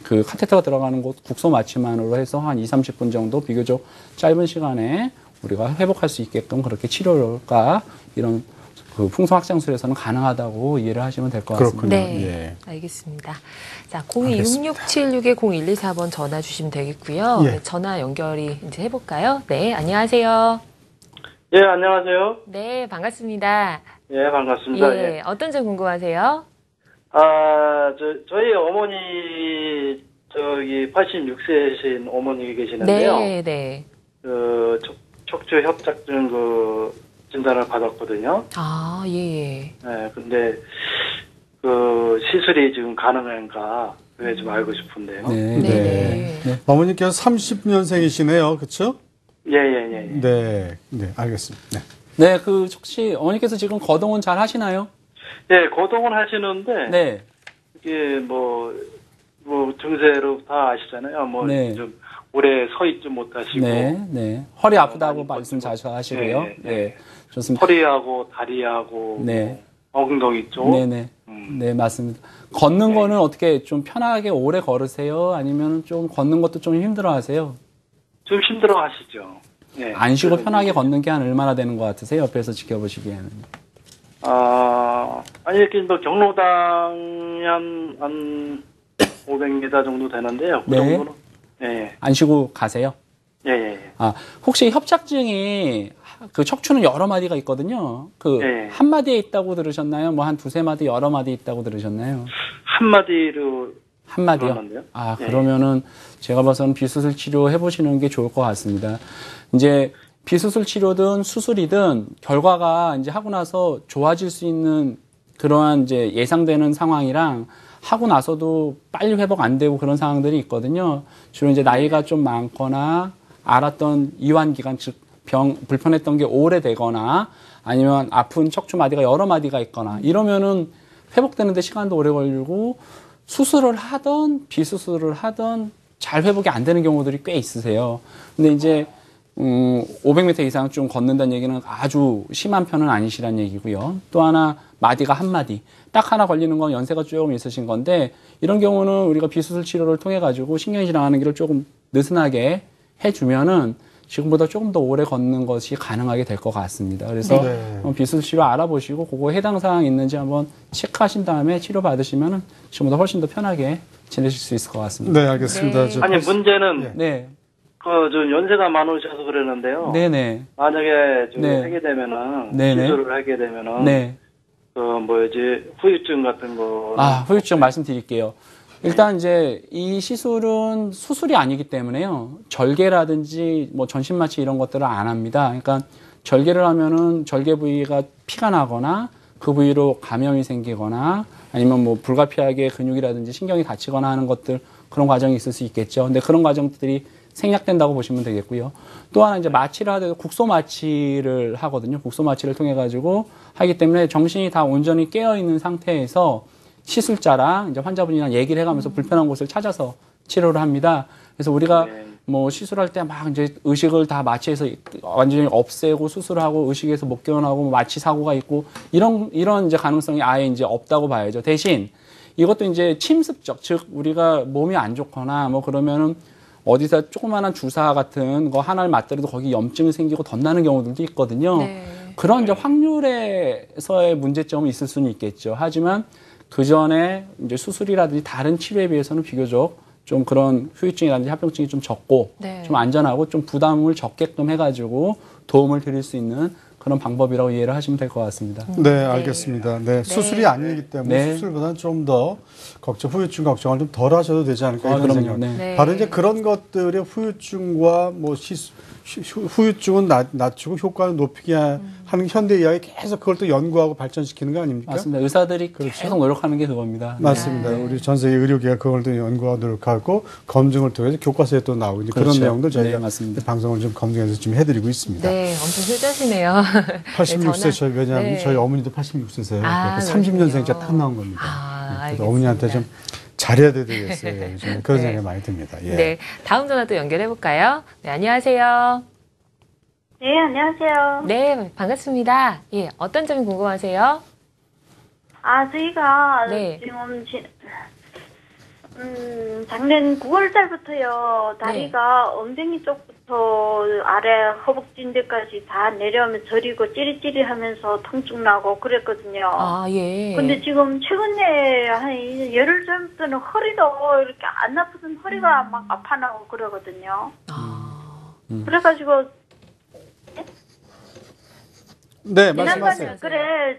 그 카테터가 들어가는 곳 국소 마취만으로 해서 한 20-30분 정도 비교적 짧은 시간에 우리가 회복할 수 있게끔 그렇게 치료가 이런 그 풍선 확장술에서는 가능하다고 이해를 하시면 될 것 같습니다. 그렇군요. 네, 예. 알겠습니다. 자, 026676-0114번 전화 주시면 되겠고요. 예. 네, 전화 연결이 이제 해볼까요? 네, 안녕하세요. 예, 안녕하세요. 네, 반갑습니다. 예, 반갑습니다. 예, 어떤 점 궁금하세요? 저희 어머니, 86세이신 어머니 계시는데요. 네, 네. 척추 협착증 진단을 받았거든요. 아, 예. 예, 근데, 시술이 지금 가능한가, 그게 좀 알고 싶은데요. 네. 네. 네. 어머니께서 30년생이시네요. 그렇죠? 예, 예, 예. 예. 네. 네, 알겠습니다. 네. 네, 혹시 어머니께서 지금 거동은 잘 하시나요? 예, 거동은 하시는데, 네. 이게 증세로 다 아시잖아요. 네. 좀, 오래 서 있지 못하시고. 네, 네. 허리 아프다고 많이 말씀 뻗고. 자주 하시고요. 네, 네, 네. 좋습니다. 허리하고 다리하고 네. 엉덩이 쪽. 네네. 네, 맞습니다. 걷는 거는 어떻게 좀 편하게 오래 걸으세요? 아니면 좀 걷는 것도 좀 힘들어 하세요? 좀 힘들어 하시죠. 네. 안 쉬고 그래서 편하게 이제, 걷는 게 한 얼마나 되는 것 같으세요? 옆에서 지켜보시기에는. 아니, 이렇게 경로당이 한 500m 정도 되는데요. 그 네. 정도는. 예, 안 쉬고 가세요? 예, 예. 혹시 협착증이 그 척추는 여러 마디가 있거든요. 네. 한 마디에 있다고 들으셨나요? 뭐 한 두세 마디, 여러 마디 있다고 들으셨나요? 한마디로. 한 마디요? 들었는데요. 네. 그러면은 제가 봐서는 비수술 치료 해보시는 게 좋을 것 같습니다. 이제 비수술 치료든 수술이든 결과가 이제 하고 나서 좋아질 수 있는 그러한 이제 예상되는 상황이랑 하고 나서도 빨리 회복 안 되고 그런 상황들이 있거든요. 주로 이제 나이가 좀 많거나 알았던 이완 기간, 즉 불편했던 게 오래되거나 아니면 아픈 척추 마디가 여러 마디가 있거나 이러면은 회복되는데 시간도 오래 걸리고 수술을 하던 비수술을 하던 잘 회복이 안 되는 경우들이 꽤 있으세요. 근데 이제 500m 이상 좀 걷는다는 얘기는 아주 심한 편은 아니시란 얘기고요. 또 하나 마디가 한 마디 딱 하나 걸리는 건 연세가 조금 있으신 건데 이런 경우는 우리가 비수술 치료를 통해 가지고 신경이 지나가는 길을 조금 느슨하게 해주면은 지금보다 조금 더 오래 걷는 것이 가능하게 될 것 같습니다. 그래서 네. 비수술 치료 알아보시고 그거 해당 사항 있는지 한번 체크하신 다음에 치료 받으시면은 지금보다 훨씬 더 편하게 지내실 수 있을 것 같습니다. 네, 알겠습니다. 네. 아니, 문제는, 네, 저 연세가 많으셔서 그러는데요. 네네, 만약에 좀 네. 하게 되면은, 네네. 시술을 하게 되면은, 네. 후유증 같은 거. 후유증 말씀드릴게요. 일단 이제 이 시술은 수술이 아니기 때문에요. 절개라든지 뭐 전신마취 이런 것들을 안 합니다. 그러니까 절개를 하면은 절개 부위가 피가 나거나 그 부위로 감염이 생기거나 아니면 뭐 불가피하게 근육이라든지 신경이 다치거나 하는 것들 그런 과정이 있을 수 있겠죠. 근데 그런 과정들이 생략된다고 보시면 되겠고요. 또 하나 이제 마취를 하더라도 국소 마취를 하거든요. 국소 마취를 통해 가지고 하기 때문에 정신이 다 온전히 깨어 있는 상태에서 시술자랑 이제 환자분이랑 얘기를 해가면서 불편한 곳을 찾아서 치료를 합니다. 그래서 우리가 뭐 시술할 때 막 이제 의식을 다 마취해서 완전히 없애고 수술하고 의식에서 못 깨어나고 마취 사고가 있고 이런 이제 가능성이 아예 이제 없다고 봐야죠. 대신 이것도 이제 침습적, 즉 우리가 몸이 안 좋거나 뭐 그러면은 어디서 조그마한 주사 같은 거 하나를 맞더라도 거기 염증이 생기고 덧나는 경우들도 있거든요. 네. 그런 이제 확률에서의 문제점은 있을 수는 있겠죠. 하지만 그 전에 이제 수술이라든지 다른 치료에 비해서는 비교적 좀 그런 후유증이라든지 합병증이 좀 적고 네. 좀 안전하고 좀 부담을 적게끔 해가지고 도움을 드릴 수 있는 그런 방법이라고 이해를 하시면 될 것 같습니다. 네, 알겠습니다. 네, 수술이 아니기 때문에 네. 수술보다는 좀 더 후유증 걱정을 좀 덜 하셔도 되지 않을까 이런 그럼요. 생각. 네. 네. 바로 이제 그런 것들의 후유증과 뭐 후유증은 낮추고 효과를 높이게 하는 현대의학이 계속 그걸 또 연구하고 발전시키는 거 아닙니까? 맞습니다. 의사들이 계속 노력하는 게 그겁니다. 맞습니다. 네. 우리 전 세계 의료계가 그걸 또 연구하고 노력하고 검증을 통해서 교과서에 또 나오고 이제 그런 그렇죠. 내용들 저희가 네, 맞습니다. 방송을 좀 검증해서 좀 해드리고 있습니다. 네, 엄청 효자시네요. 86세 저희 왜냐하면 네. 저희 어머니도 86세세요. 아, 30년생자 딱 나온 겁니다. 아, 그래서 알겠습니다. 어머니한테 좀 잘해야 되겠어요. 요즘 그런 네. 생각이 많이 듭니다. 예. 네, 다음 전화 또 연결해 볼까요? 네, 안녕하세요. 네, 안녕하세요. 네, 반갑습니다. 예, 어떤 점이 궁금하세요? 저희가 네. 지금 작년 9월 달부터요, 다리가 엉덩이 쪽부터 아래 허벅지인데까지 다 내려오면 저리고 찌릿찌릿하면서 통증 나고 그랬거든요. 예. 근데 지금 최근에 한 열흘 전부터는 허리도 이렇게 안 아프던 허리가 막 아파나고 그러거든요. 그래가지고 네, 말씀하세요.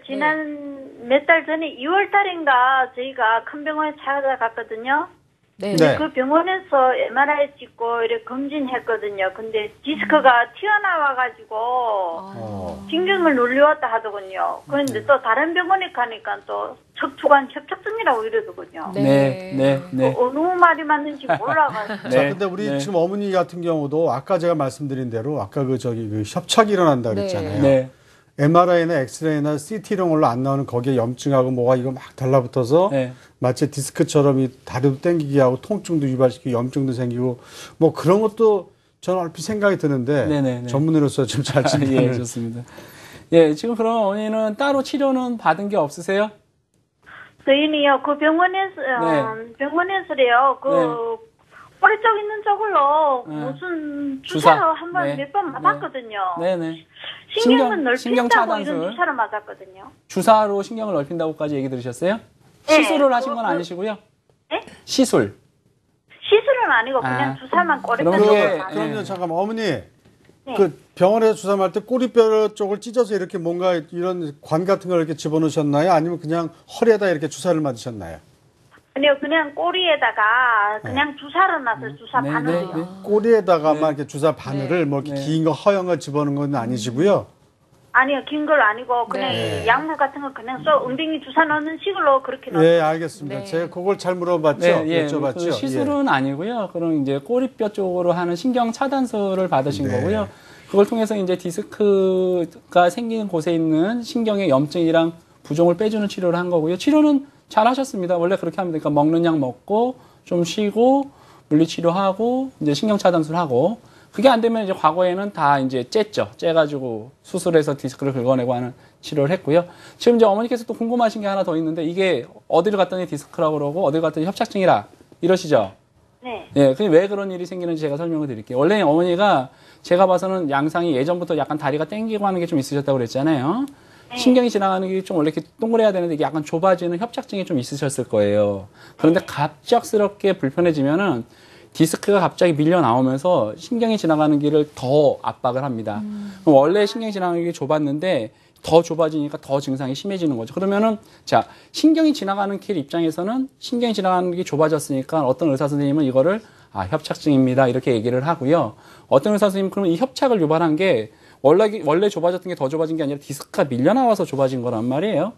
지난 몇 달 전에 2월 달인가 저희가 큰 병원에 찾아갔거든요. 네. 네. 그 병원에서 MRI 찍고 이렇게 검진했거든요. 근데 디스크가 튀어나와가지고 신경을 눌려왔다 하더군요. 그런데 또 다른 병원에 가니까 또 척추관 협착증이라고 이러더군요. 네. 어느 말이 맞는지 몰라가지고. 자, 근데 우리 지금 어머니 같은 경우도 아까 제가 말씀드린 대로 아까 그 협착이 일어난다 그랬잖아요. 네. MRI나 엑스레이나 CT 이런 걸로 안 나오는 거기에 염증하고 뭐가 이거 막 달라붙어서 네. 마치 디스크처럼 이 다리도 땡기게 하고 통증도 유발시키고 염증도 생기고 뭐 그런 것도 저는 얼핏 생각이 드는데 네네네. 전문의로서 좀 잘 예, 진단을 좋습니다. 예, 지금 그럼 어머니는 따로 치료는 받은 게 없으세요? 저희는요, 그 병원에서요, 허리 쪽 있는 쪽으로 무슨 주사로 한번 몇 번 맞았거든요. 네네. 신경은 신경 넓힌다고 차단술. 이런 주사를 맞았거든요. 주사로 신경을 넓힌다고까지 얘기 들으셨어요? 네, 시술을 하신 건 아니시고요? 네? 시술. 시술은 아니고 그냥 주사만 꼬리뼈 그럼 쪽으로 그게- 맞아요. 그럼요, 잠깐만 어머니 그 병원에서 주사 맞을 때 꼬리뼈 쪽을 찢어서 이렇게 뭔가 이런 관 같은 걸 이렇게 집어넣으셨나요? 아니면 그냥 허리에다 이렇게 주사를 맞으셨나요? 아니요, 그냥 꼬리에다가 그냥 주사를 놔서 주사 네, 바늘이요. 네. 꼬리에다가만 이렇게 주사 바늘을 뭐 이렇게 네. 긴 거 허연 거 집어넣은 건 아니시고요. 아니요, 긴 걸 아니고 그냥 네. 약물 같은 거 그냥 엉덩이 주사 넣는 식으로 그렇게 넣어요. 예, 알겠습니다. 네. 제가 그걸 잘 물어봤죠. 네, 예, 여쭤봤죠. 그 시술은 아니고요. 그럼 이제 꼬리뼈 쪽으로 하는 신경 차단술을 받으신 네. 거고요. 그걸 통해서 이제 디스크가 생기는 곳에 있는 신경의 염증이랑 부종을 빼주는 치료를 한 거고요. 치료는 잘 하셨습니다. 원래 그렇게 하면 되니까 먹는 약 먹고 좀 쉬고 물리치료하고 이제 신경 차단술하고 그게 안 되면 이제 과거에는 다 이제 쬐죠. 째가지고 수술해서 디스크를 긁어내고 하는 치료를 했고요. 지금 이제 어머니께서 또 궁금하신 게 하나 더 있는데 이게 어디를 갔더니 디스크라고 그러고 어디를 갔더니 협착증이라 이러시죠. 네. 예, 그게 왜 그런 일이 생기는지 제가 설명을 드릴게요. 원래 어머니가 제가 봐서는 양상이 예전부터 약간 다리가 땡기고 하는 게 좀 있으셨다고 그랬잖아요. 신경이 지나가는 게 좀 원래 이렇게 동그래야 되는데 이게 약간 좁아지는 협착증이 좀 있으셨을 거예요. 그런데 갑작스럽게 불편해지면은 디스크가 갑자기 밀려 나오면서 신경이 지나가는 길을 더 압박을 합니다. 그럼 원래 신경이 지나가는 길이 좁았는데 더 좁아지니까 더 증상이 심해지는 거죠. 그러면은 자 신경이 지나가는 길 입장에서는 신경이 지나가는 길이 좁아졌으니까 어떤 의사 선생님은 이거를 협착증입니다 이렇게 얘기를 하고요. 어떤 의사 선생님은 그러면 이 협착을 유발한 게 원래 좁아졌던 게 더 좁아진 게 아니라 디스크가 밀려 나와서 좁아진 거란 말이에요.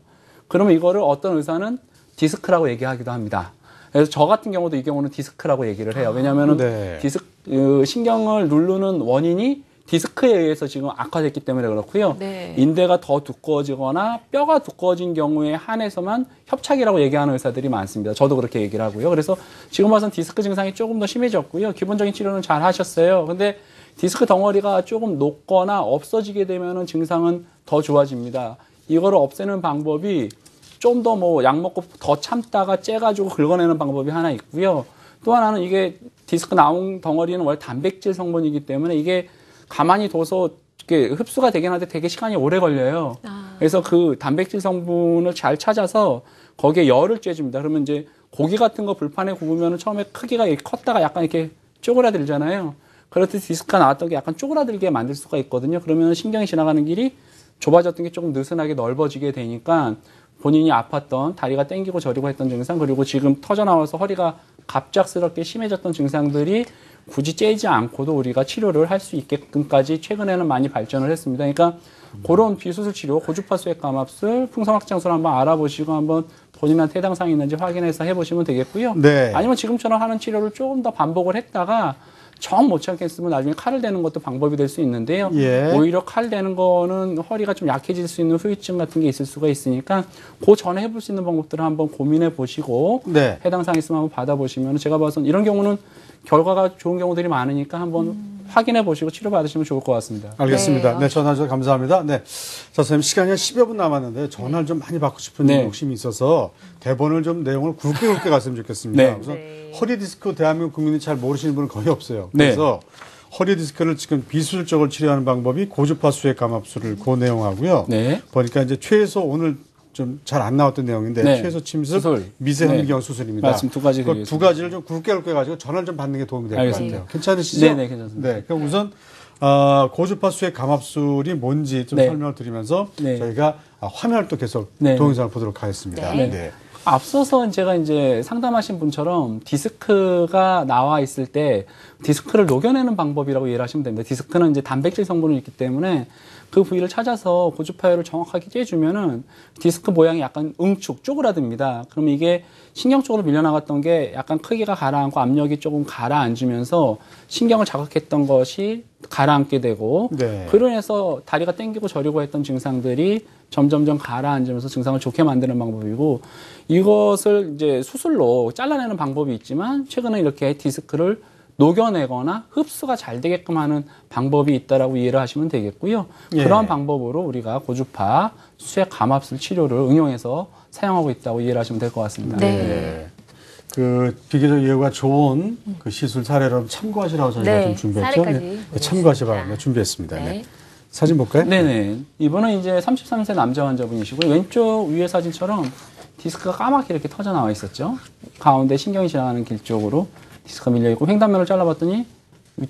그러면 이거를 어떤 의사는 디스크라고 얘기하기도 합니다. 그래서 저 같은 경우도 이 경우는 디스크라고 얘기를 해요. 왜냐하면 네. 신경을 누르는 원인이 디스크에 의해서 지금 악화됐기 때문에 그렇고요. 네. 인대가 더 두꺼워지거나 뼈가 두꺼워진 경우에 한해서만 협착이라고 얘기하는 의사들이 많습니다. 저도 그렇게 얘기를 하고요. 그래서 지금 와서는 디스크 증상이 조금 더 심해졌고요. 기본적인 치료는 잘 하셨어요. 근데 디스크 덩어리가 조금 녹거나 없어지게 되면은 증상은 더 좋아집니다. 이거를 없애는 방법이 좀 더 뭐 약 먹고 더 참다가 째가지고 긁어내는 방법이 하나 있고요. 또 하나는 이게 디스크 나온 덩어리는 원래 단백질 성분이기 때문에 이게 가만히 둬서 이렇게 흡수가 되긴 하는데 되게 시간이 오래 걸려요. 그래서 그 단백질 성분을 잘 찾아서 거기에 열을 쬐줍니다. 그러면 이제 고기 같은 거 불판에 구우면 처음에 크기가 이렇게 컸다가 약간 이렇게 쪼그라들잖아요. 그렇듯 디스크가 나왔던 게 약간 쪼그라들게 만들 수가 있거든요. 그러면 신경이 지나가는 길이 좁아졌던 게 조금 느슨하게 넓어지게 되니까 본인이 아팠던 다리가 땡기고 저리고 했던 증상 그리고 지금 터져나와서 허리가 갑작스럽게 심해졌던 증상들이 굳이 째지 않고도 우리가 치료를 할 수 있게끔까지 최근에는 많이 발전을 했습니다. 그러니까 그런 비수술 치료, 고주파 수액 감압술, 풍성확장술 한번 알아보시고 한번 본인한테 해당 사항이 있는지 확인해서 해보시면 되겠고요. 네. 아니면 지금처럼 하는 치료를 조금 더 반복을 했다가 정 못 참겠으면 나중에 칼을 대는 것도 방법이 될 수 있는데요. 예. 오히려 칼 대는 거는 허리가 좀 약해질 수 있는 후유증 같은 게 있을 수가 있으니까 그 전에 해볼 수 있는 방법들을 한번 고민해 보시고 네. 해당 사항 있으면 한번 받아보시면 제가 봐서는 이런 경우는 결과가 좋은 경우들이 많으니까 한번 확인해 보시고 치료 받으시면 좋을 것 같습니다. 알겠습니다. 네. 네, 전화 주셔서 감사합니다. 네. 자, 선생님, 시간이 한 10여 분 남았는데, 전화를 좀 많이 받고 싶은 네. 욕심이 있어서, 대본을 좀 내용을 굵게 갔으면 좋겠습니다. 네. 우선, 네. 허리 디스크 대한민국 국민이 잘 모르시는 분은 거의 없어요. 네. 그래서, 허리 디스크를 지금 비수술적으로 치료하는 방법이 고주파 수액 감압술을 그 내용하고요. 네. 보니까 이제 최소 오늘 좀 잘 안 나왔던 내용인데, 네. 최소 침습, 수술. 미세현미경 수술입니다. 맞습니다. 두 가지 그 두 드리겠습니다. 가지를 좀 굵게 가지고 전화를 좀 받는 게 도움이 될 것 알겠습니다. 같아요. 괜찮으시죠? 네네, 괜찮습니다. 네, 그럼 우선 고주파 수액 감압술이 뭔지 좀 네. 설명을 드리면서 네. 저희가 화면을 또 계속 네. 동영상을 보도록 하겠습니다. 네. 앞서서 제가 이제 상담하신 분처럼 디스크가 나와 있을 때 디스크를 녹여내는 방법이라고 이해를 하시면 됩니다. 디스크는 이제 단백질 성분이 있기 때문에 그 부위를 찾아서 고주파열을 정확하게 쬐주면은 디스크 모양이 약간 응축, 쪼그라듭니다. 그러면 이게 신경 쪽으로 밀려나갔던 게 약간 크기가 가라앉고 압력이 조금 가라앉으면서 신경을 자극했던 것이 가라앉게 되고 네. 그로 인해서 다리가 땡기고 저리고 했던 증상들이 점점점 가라앉으면서 증상을 좋게 만드는 방법이고 이것을 이제 수술로 잘라내는 방법이 있지만 최근에 이렇게 디스크를 녹여내거나 흡수가 잘 되게끔 하는 방법이 있다라고 이해를 하시면 되겠고요. 예. 그러한 방법으로 우리가 고주파 수액 감압술 치료를 응용해서 사용하고 있다고 이해를 하시면 될 것 같습니다. 네. 그 비교적 예후가 좋은 그 시술 사례로 참고하시라고 저희가 네, 좀 준비했죠. 사례까지 네, 참고하시 보내주셨습니다. 바랍니다. 준비했습니다. 네. 네. 사진 볼까요? 네네. 이분은 이제 33세 남자 환자분이시고요. 왼쪽 위에 사진처럼 디스크가 까맣게 이렇게 터져 나와 있었죠. 가운데 신경이 지나가는 길 쪽으로 디스크가 밀려 있고 횡단면을 잘라봤더니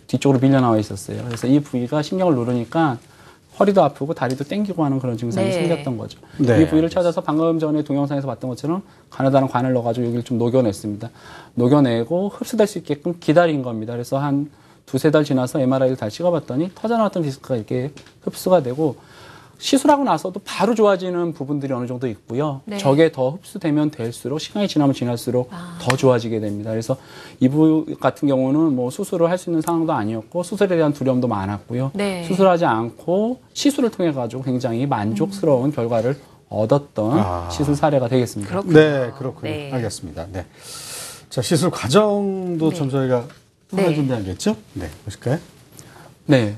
뒤쪽으로 밀려 나와 있었어요. 그래서 이 부위가 신경을 누르니까 허리도 아프고 다리도 땡기고 하는 그런 증상이 네. 생겼던 거죠. 네, 이 부위를 찾아서 방금 전에 동영상에서 봤던 것처럼 가느다란 관을 넣어가지고 여기를 좀 녹여냈습니다. 녹여내고 흡수될 수 있게끔 기다린 겁니다. 그래서 한 두세 달 지나서 MRI를 다시 찍어봤더니 터져나왔던 디스크가 이렇게 흡수가 되고 시술하고 나서도 바로 좋아지는 부분들이 어느 정도 있고요. 네. 저게 더 흡수되면 될수록 시간이 지나면 지날수록 더 좋아지게 됩니다. 그래서 이 부위 같은 경우는 뭐 수술을 할 수 있는 상황도 아니었고 수술에 대한 두려움도 많았고요. 네. 수술하지 않고 시술을 통해 가지고 굉장히 만족스러운 결과를 얻었던 시술 사례가 되겠습니다. 그렇군요. 네, 그렇군요. 네. 알겠습니다. 네. 자, 시술 과정도 네. 좀 저희가 하나 네. 준비하겠죠? 네, 보실까요? 네.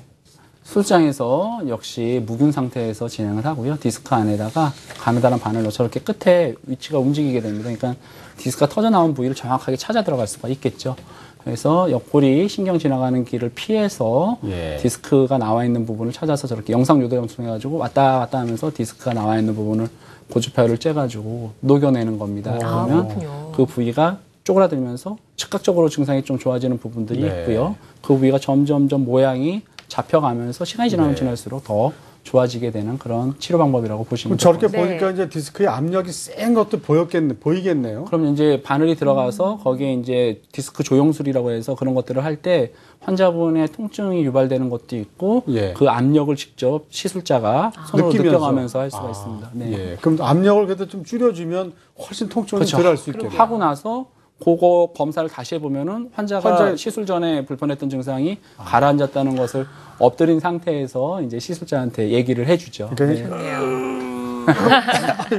수술장에서 역시 무균 상태에서 진행을 하고요. 디스크 안에다가 가느다란 바늘로 저렇게 끝에 위치가 움직이게 됩니다. 그러니까 디스크가 터져 나온 부위를 정확하게 찾아 들어갈 수가 있겠죠. 그래서 옆구리 신경 지나가는 길을 피해서 예. 디스크가 나와 있는 부분을 찾아서 저렇게 영상 요도형 통해가지고 왔다 갔다 하면서 디스크가 나와 있는 부분을 고주파열을 쬐가지고 녹여내는 겁니다. 아, 그러면 그렇군요. 그 부위가 쪼그라들면서 즉각적으로 증상이 좀 좋아지는 부분들이 네. 있고요. 그 부위가 점점점 모양이 잡혀가면서 시간이 지나면 네. 지날수록 더 좋아지게 되는 그런 치료 방법이라고 보시면 그럼 됩니다. 저렇게 네. 보니까 이제 디스크의 압력이 센 것도 보이겠네요. 그럼 이제 바늘이 들어가서 거기에 이제 디스크 조영술이라고 해서 그런 것들을 할 때 환자분의 통증이 유발되는 것도 있고 예. 그 압력을 직접 시술자가 손으로 느끼면서. 느껴가면서 할 수가 있습니다. 네. 예. 그럼 압력을 그래도 좀 줄여주면 훨씬 통증이 그렇죠. 덜 할 수 있겠네요. 하고 나서 그거 검사를 다시 해보면은 환자가 환자의- 시술 전에 불편했던 증상이 가라앉았다는 것을 엎드린 상태에서 이제 시술자한테 얘기를 해주죠. 그러니까 좋네요.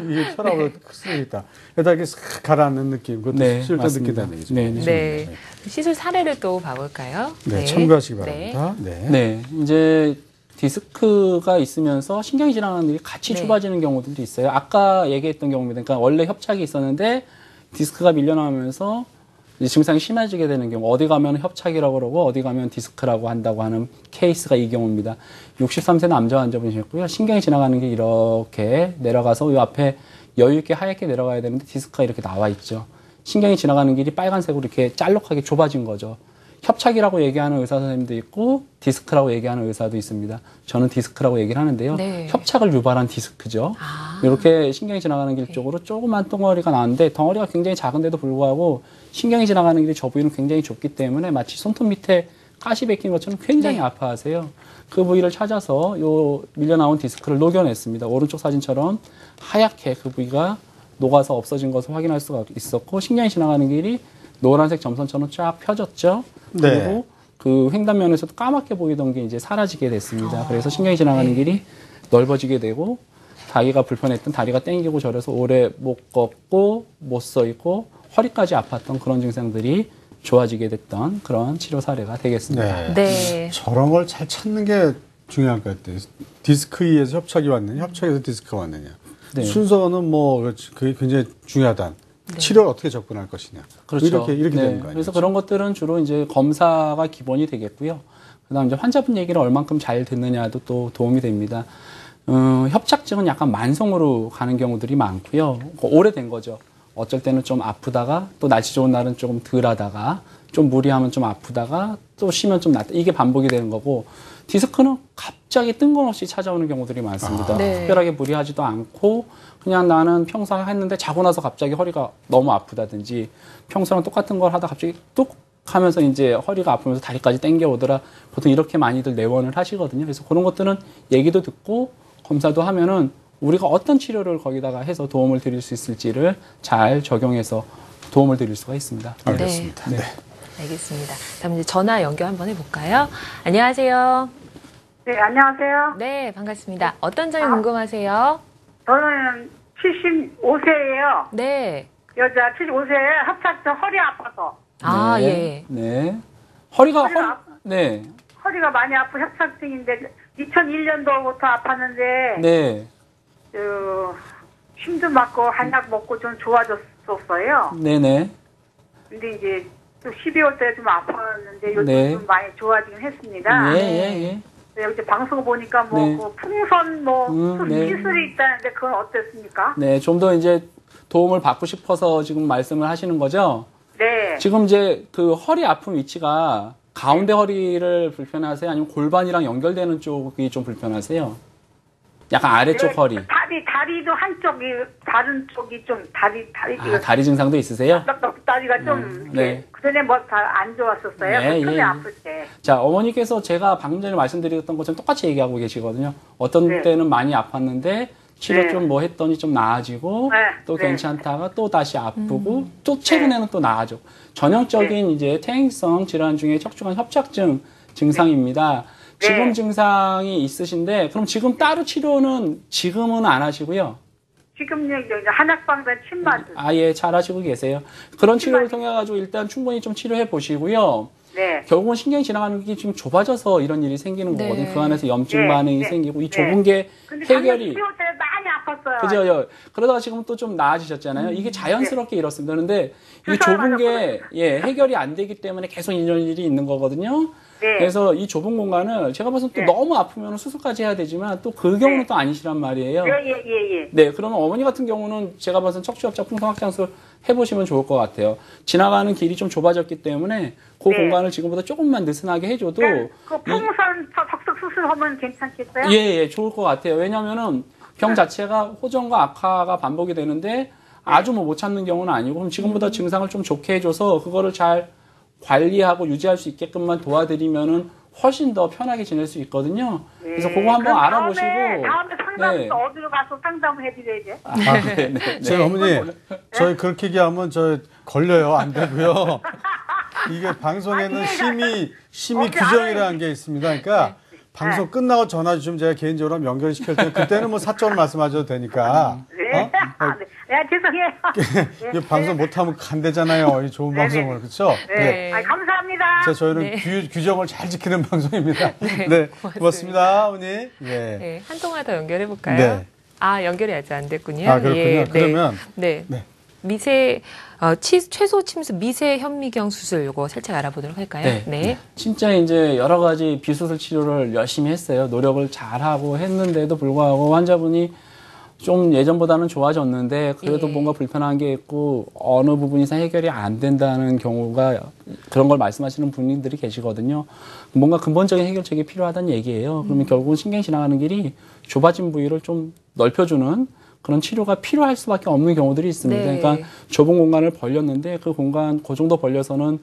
이게 혈압으로 쓰겠다. 게다가 이렇게 싹 가라앉는 느낌, 그것도 네, 시술 때 맞습니다. 느낀다는 얘기죠. 네, 네. 네. 시술 사례를 또 봐볼까요? 네, 참고하시기 네. 바랍니다. 네. 네, 이제 디스크가 있으면서 신경이 지나가는 일이 같이 네. 좁아지는 경우들도 있어요. 아까 얘기했던 경우입니다. 그러니까 원래 협착이 있었는데 디스크가 밀려나면서 이제 증상이 심해지게 되는 경우, 어디 가면 협착이라고 그러고 어디 가면 디스크라고 한다고 하는 케이스가 이 경우입니다. 63세 남자 환자분이셨고요. 신경이 지나가는 게 이렇게 내려가서 이 앞에 여유 있게 하얗게 내려가야 되는데 디스크가 이렇게 나와 있죠. 신경이 지나가는 길이 빨간색으로 이렇게 짤록하게 좁아진 거죠. 협착이라고 얘기하는 의사 선생님도 있고 디스크라고 얘기하는 의사도 있습니다. 저는 디스크라고 얘기를 하는데요. 네. 협착을 유발한 디스크죠. 이렇게 신경이 지나가는 길 쪽으로 조그만 덩어리가 나왔는데 덩어리가 굉장히 작은데도 불구하고 신경이 지나가는 길이 저 부위는 굉장히 좁기 때문에 마치 손톱 밑에 가시 베낀 것처럼 굉장히 네. 아파하세요. 그 부위를 찾아서 요 밀려나온 디스크를 녹여냈습니다. 오른쪽 사진처럼 하얗게 그 부위가 녹아서 없어진 것을 확인할 수가 있었고 신경이 지나가는 길이 노란색 점선처럼 쫙 펴졌죠. 네. 그리고 그 횡단면에서도 까맣게 보이던 게 이제 사라지게 됐습니다. 그래서 신경이 지나가는 길이 넓어지게 되고 자기가 불편했던 다리가 땡기고 저려서 오래 못 걷고 못 서 있고 허리까지 아팠던 그런 증상들이 좋아지게 됐던 그런 치료 사례가 되겠습니다. 네. 네. 저런 걸 잘 찾는 게 중요할 것 같아요. 디스크에서 협착이 왔느냐, 협착에서 디스크가 왔느냐. 네. 순서는 뭐 그게 굉장히 중요하다. 치료를 어떻게 접근할 것이냐. 그렇죠. 이렇게 네. 되는 거 아니에요. 그래서 그런 것들은 주로 이제 검사가 기본이 되겠고요. 그다음 이제 환자분 얘기를 얼만큼 잘 듣느냐도 또 도움이 됩니다. 협착증은 약간 만성으로 가는 경우들이 많고요. 오래된 거죠. 어쩔 때는 좀 아프다가 또 날씨 좋은 날은 조금 덜하다가 좀 무리하면 좀 아프다가 또 쉬면 좀 낫다. 이게 반복이 되는 거고 디스크는 갑자기 뜬금없이 찾아오는 경우들이 많습니다. 네. 특별하게 무리하지도 않고 그냥 나는 평소에 했는데 자고 나서 갑자기 허리가 너무 아프다든지 평소랑 똑같은 걸 하다 갑자기 뚝 하면서 이제 허리가 아프면서 다리까지 당겨오더라. 보통 이렇게 많이들 내원을 하시거든요. 그래서 그런 것들은 얘기도 듣고 검사도 하면은 우리가 어떤 치료를 거기다가 해서 도움을 드릴 수 있을지를 잘 적용해서 도움을 드릴 수가 있습니다. 네. 알겠습니다. 네. 네. 알겠습니다. 그럼 이제 전화 연결 한번 해볼까요? 안녕하세요. 네, 안녕하세요. 네, 반갑습니다. 어떤 점이 궁금하세요? 저는 75세예요. 네. 여자 75세에 합착증 허리 아파서. 아, 네. 예. 네. 허리가 허리가 네. 허리가 많이 아픈 협착증인데 2001년도부터 아팠는데 네. 힘도 맞고 한약 먹고 좀 좋아졌었어요. 네네. 근데 이제 또 12월 때 좀 아팠는데 요즘 네. 좀 많이 좋아지긴 했습니다. 예, 예, 예. 네, 이제 방송 보니까 뭐 네. 그 풍선 뭐 네. 시술이 있다는데 그건 어땠습니까? 네, 좀 더 이제 도움을 받고 싶어서 지금 말씀을 하시는 거죠? 네. 지금 이제 그 허리 아픈 위치가 가운데 허리를 불편하세요? 아니면 골반이랑 연결되는 쪽이 좀 불편하세요? 약간 아래쪽 허리. 다리도 한쪽이 다른 쪽이 좀 다리 다리 증상도 있으세요? 다리가 좀 네. 그전에 뭐 잘 안 좋았었어요. 네, 처음에 예. 아플 때. 자, 어머니께서 제가 방금 전에 말씀드렸던 것처럼 똑같이 얘기하고 계시거든요. 어떤 네. 때는 많이 아팠는데 치료 네. 좀 뭐 했더니 좀 나아지고 네. 또 네. 괜찮다가 또 다시 아프고 또 최근에는 또 나아져. 전형적인 이제 퇴행성 질환 중에 척추관 협착증 증상입니다. 네. 지금 증상이 있으신데 그럼 지금 따로 치료는 지금은 안 하시고요. 지금 여기 한약방에서 침 맞은. 아예 잘하시고 계세요. 그런 치료를 통해 가지고 일단 충분히 좀 치료해 보시고요. 네. 결국은 신경이 지나가는 게 지금 좁아져서 이런 일이 생기는 네. 거거든요. 그 안에서 염증 네. 반응이 네. 생기고 이 네. 좁은 게 근데 해결이 치료 때 많이 아팠어요. 그죠? 그러다가 지금 또 좀 나아지셨잖아요. 이게 자연스럽게 이렇습니다. 그런데 이 주사를 좁은 게 맞았거든요. 해결이 안 되기 때문에 계속 이런 일이 있는 거거든요. 네. 그래서 이 좁은 공간을 제가 봐서 또 네. 너무 아프면 수술까지 해야 되지만 또 그 경우는 네. 또 아니시란 말이에요. 예. 네, 그러면 어머니 같은 경우는 제가 봐서 척추협착 풍선 확장술 해보시면 좋을 것 같아요. 지나가는 길이 좀 좁아졌기 때문에 그 네. 공간을 지금보다 조금만 느슨하게 해줘도 그 풍선 적석 수술하면 괜찮겠어요? 예, 좋을 것 같아요. 왜냐면은 병 자체가 호전과 악화가 반복이 되는데 아주 뭐 못 참는 경우는 아니고 그럼 지금보다 증상을 좀 좋게 해줘서 그거를 잘 관리하고 유지할 수 있게끔만 도와드리면은 훨씬 더 편하게 지낼 수 있거든요. 그래서 그거 한번 그럼 알아보시고. 다음에 상담은 네. 또 어디로 가서 상담을 해드려야지? 네. 저희 어머니, 저희 그렇게 얘기하면 저 걸려요. 안 되고요. 이게 방송에는 아니, 심의 어제 규정이라는 게 있습니다. 그러니까 방송 끝나고 전화 주시면 제가 개인적으로 한번 연결시킬 테니 그때는 뭐 사적으로 말씀하셔도 되니까. 네. 죄송해요. 이 방송 못하면 간대잖아요. 이 좋은 방송을. 그렇죠? 네. 감사합니다. 자, 저희는 네. 규정을 잘 지키는 방송입니다. 네. 고맙습니다, 어머니. 예. 네, 한 통화 더 연결해 볼까요? 네. 아, 연결이 아직 안 됐군요. 아, 그렇군요. 예, 그러면 네. 네. 미세 최소 침수 미세 현미경 수술 요거 살짝 알아보도록 할까요? 네. 진짜 이제 여러 가지 비수술 치료를 열심히 했어요. 노력을 잘하고 했는데도 불구하고 환자분이 좀 예전보다는 좋아졌는데 그래도 예. 뭔가 불편한 게 있고 어느 부분 이상 해결이 안 된다는 경우가 그런 걸 말씀하시는 분들이 계시거든요. 뭔가 근본적인 해결책이 필요하다는 얘기예요. 그러면 결국은 신경이 지나가는 길이 좁아진 부위를 좀 넓혀주는 그런 치료가 필요할 수밖에 없는 경우들이 있습니다. 네. 그러니까 좁은 공간을 벌렸는데 그 공간 그 정도 벌려서는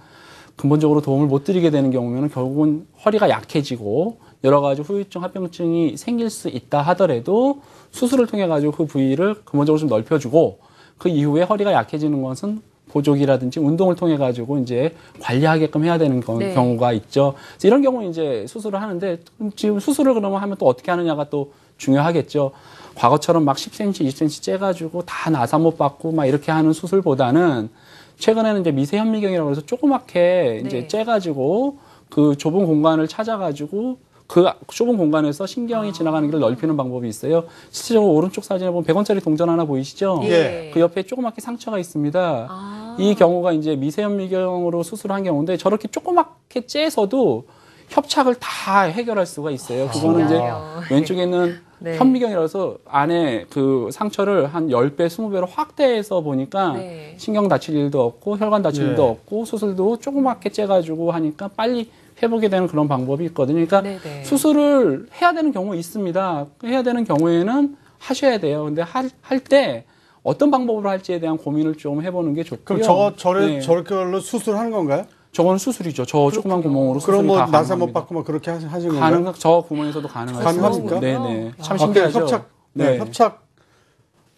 근본적으로 도움을 못 드리게 되는 경우면 결국은 허리가 약해지고 여러 가지 후유증, 합병증이 생길 수 있다 하더라도 수술을 통해 가지고 그 부위를 근본적으로 좀 넓혀주고 그 이후에 허리가 약해지는 것은 보조기라든지 운동을 통해 가지고 이제 관리하게끔 해야 되는 네. 경우가 있죠. 그래서 이런 경우 이제 수술을 하는데 지금 수술을 그러면 하면 또 어떻게 하느냐가 또 중요하겠죠. 과거처럼 막 10cm, 20cm 째가지고 다 나사못 받고 막 이렇게 하는 수술보다는 최근에는 이제 미세 현미경이라고 해서 조그맣게 이제 네. 째가지고 그 좁은 공간을 찾아가지고 그 좁은 공간에서 신경이 지나가는 길을 넓히는 방법이 있어요. 실제적으로 오른쪽 사진에 보면 100원짜리 동전 하나 보이시죠? 예. 그 옆에 조그맣게 상처가 있습니다. 아. 이 경우가 이제 미세현미경으로 수술한 경우인데 저렇게 조그맣게 째서도 협착을 다 해결할 수가 있어요. 그거는 이제 신기하네요. 왼쪽에 있는 네. 현미경이라서 안에 그 상처를 한 10배, 20배로 확대해서 보니까 네. 신경 다칠 일도 없고 혈관 다칠 예. 일도 없고 수술도 조그맣게 째가지고 하니까 빨리 회복이 되는 그런 방법이 있거든요. 그러니까 네네. 수술을 해야 되는 경우 있습니다. 해야 되는 경우에는 하셔야 돼요. 근데 할 때 어떤 방법으로 할지에 대한 고민을 좀 해보는 게 좋고요. 그럼 네. 저렇게로 수술하는 건가요? 저건 수술이죠. 저 조그만 구멍으로 수술이 그럼 뭐 다 나사 못 가능합니다. 받고 뭐 그렇게 하신 건가요? 가능, 저 구멍에서도 가능하죠. 가능합니까? 네네. 참 아, 신기하죠. 협착, 네. 협착.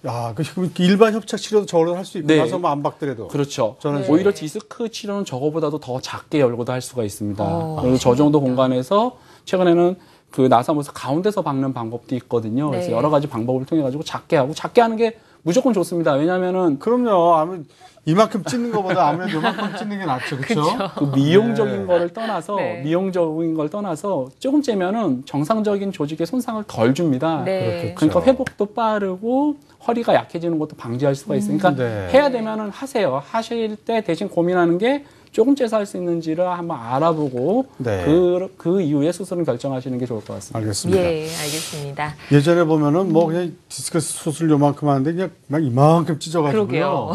야, 그 일반 협착 치료도 저걸로 할 수 있고 네. 나서 뭐 안 받더라도. 그렇죠. 저는 오히려 디스크 치료는 저거보다도 더 작게 열고도 할 수가 있습니다. 어, 그리고 저 정도 공간에서 최근에는 그 나사못을 가운데서 박는 방법도 있거든요. 그래서 네. 여러 가지 방법을 통해 가지고 작게 하고 작게 하는 게 무조건 좋습니다. 왜냐하면은 그럼요. 아무 이만큼 찢는 것보다 아무래도 이만큼 찢는 게 낫죠. 그렇죠? 그 미용적인 네. 거를 떠나서 네. 미용적인 걸 떠나서 조금 째면은 정상적인 조직에 손상을 덜 줍니다. 네. 그렇겠죠. 그러니까 회복도 빠르고 허리가 약해지는 것도 방지할 수가 있으니까 네. 해야 되면은 하세요. 하실 때 대신 고민하는 게 조금 째서 할 수 있는지를 한번 알아보고 네. 그 이후에 수술은 결정하시는 게 좋을 것 같습니다. 알겠습니다. 예, 알겠습니다. 예전에 보면은 뭐 그냥 디스크 수술 요만큼 하는데 그냥 막 이만큼 찢어가지고요. 그러게요.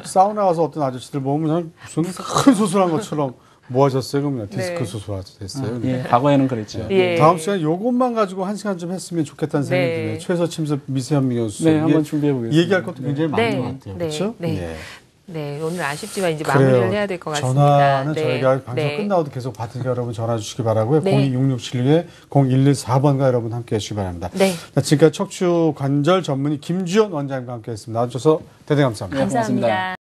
사우나 가서 어떤 아저씨들 보면 무슨 큰 수술한 것처럼 모아졌어요, 그러면 디스크 네. 소소화됐어요. 예, 과거에는 그랬죠. 예. 다음 시간에 요것만 가지고 한 시간 좀 했으면 좋겠다는 생각이 네. 드네요. 최서 침습 미세현미 교수. 네, 이게 한번 준비해 보겠습니다. 얘기할 것도 굉장히 많은 네. 것 같아요. 네. 그렇죠? 네. 예. 네, 오늘 아쉽지만 이제 그래요. 마무리를 해야 될 것 같습니다. 전화는 네. 저희가 방송 네. 끝나고도 계속 받으니까 여러분 전화 주시기 바라고요. 네. 026676-0114번가 여러분 함께 해주시기 바랍니다. 네. 자, 지금까지 척추 관절 전문의 김주연 원장님과 함께 했습니다. 나와주셔서 대단히 감사합니다. 네, 고맙습니다. 감사합니다.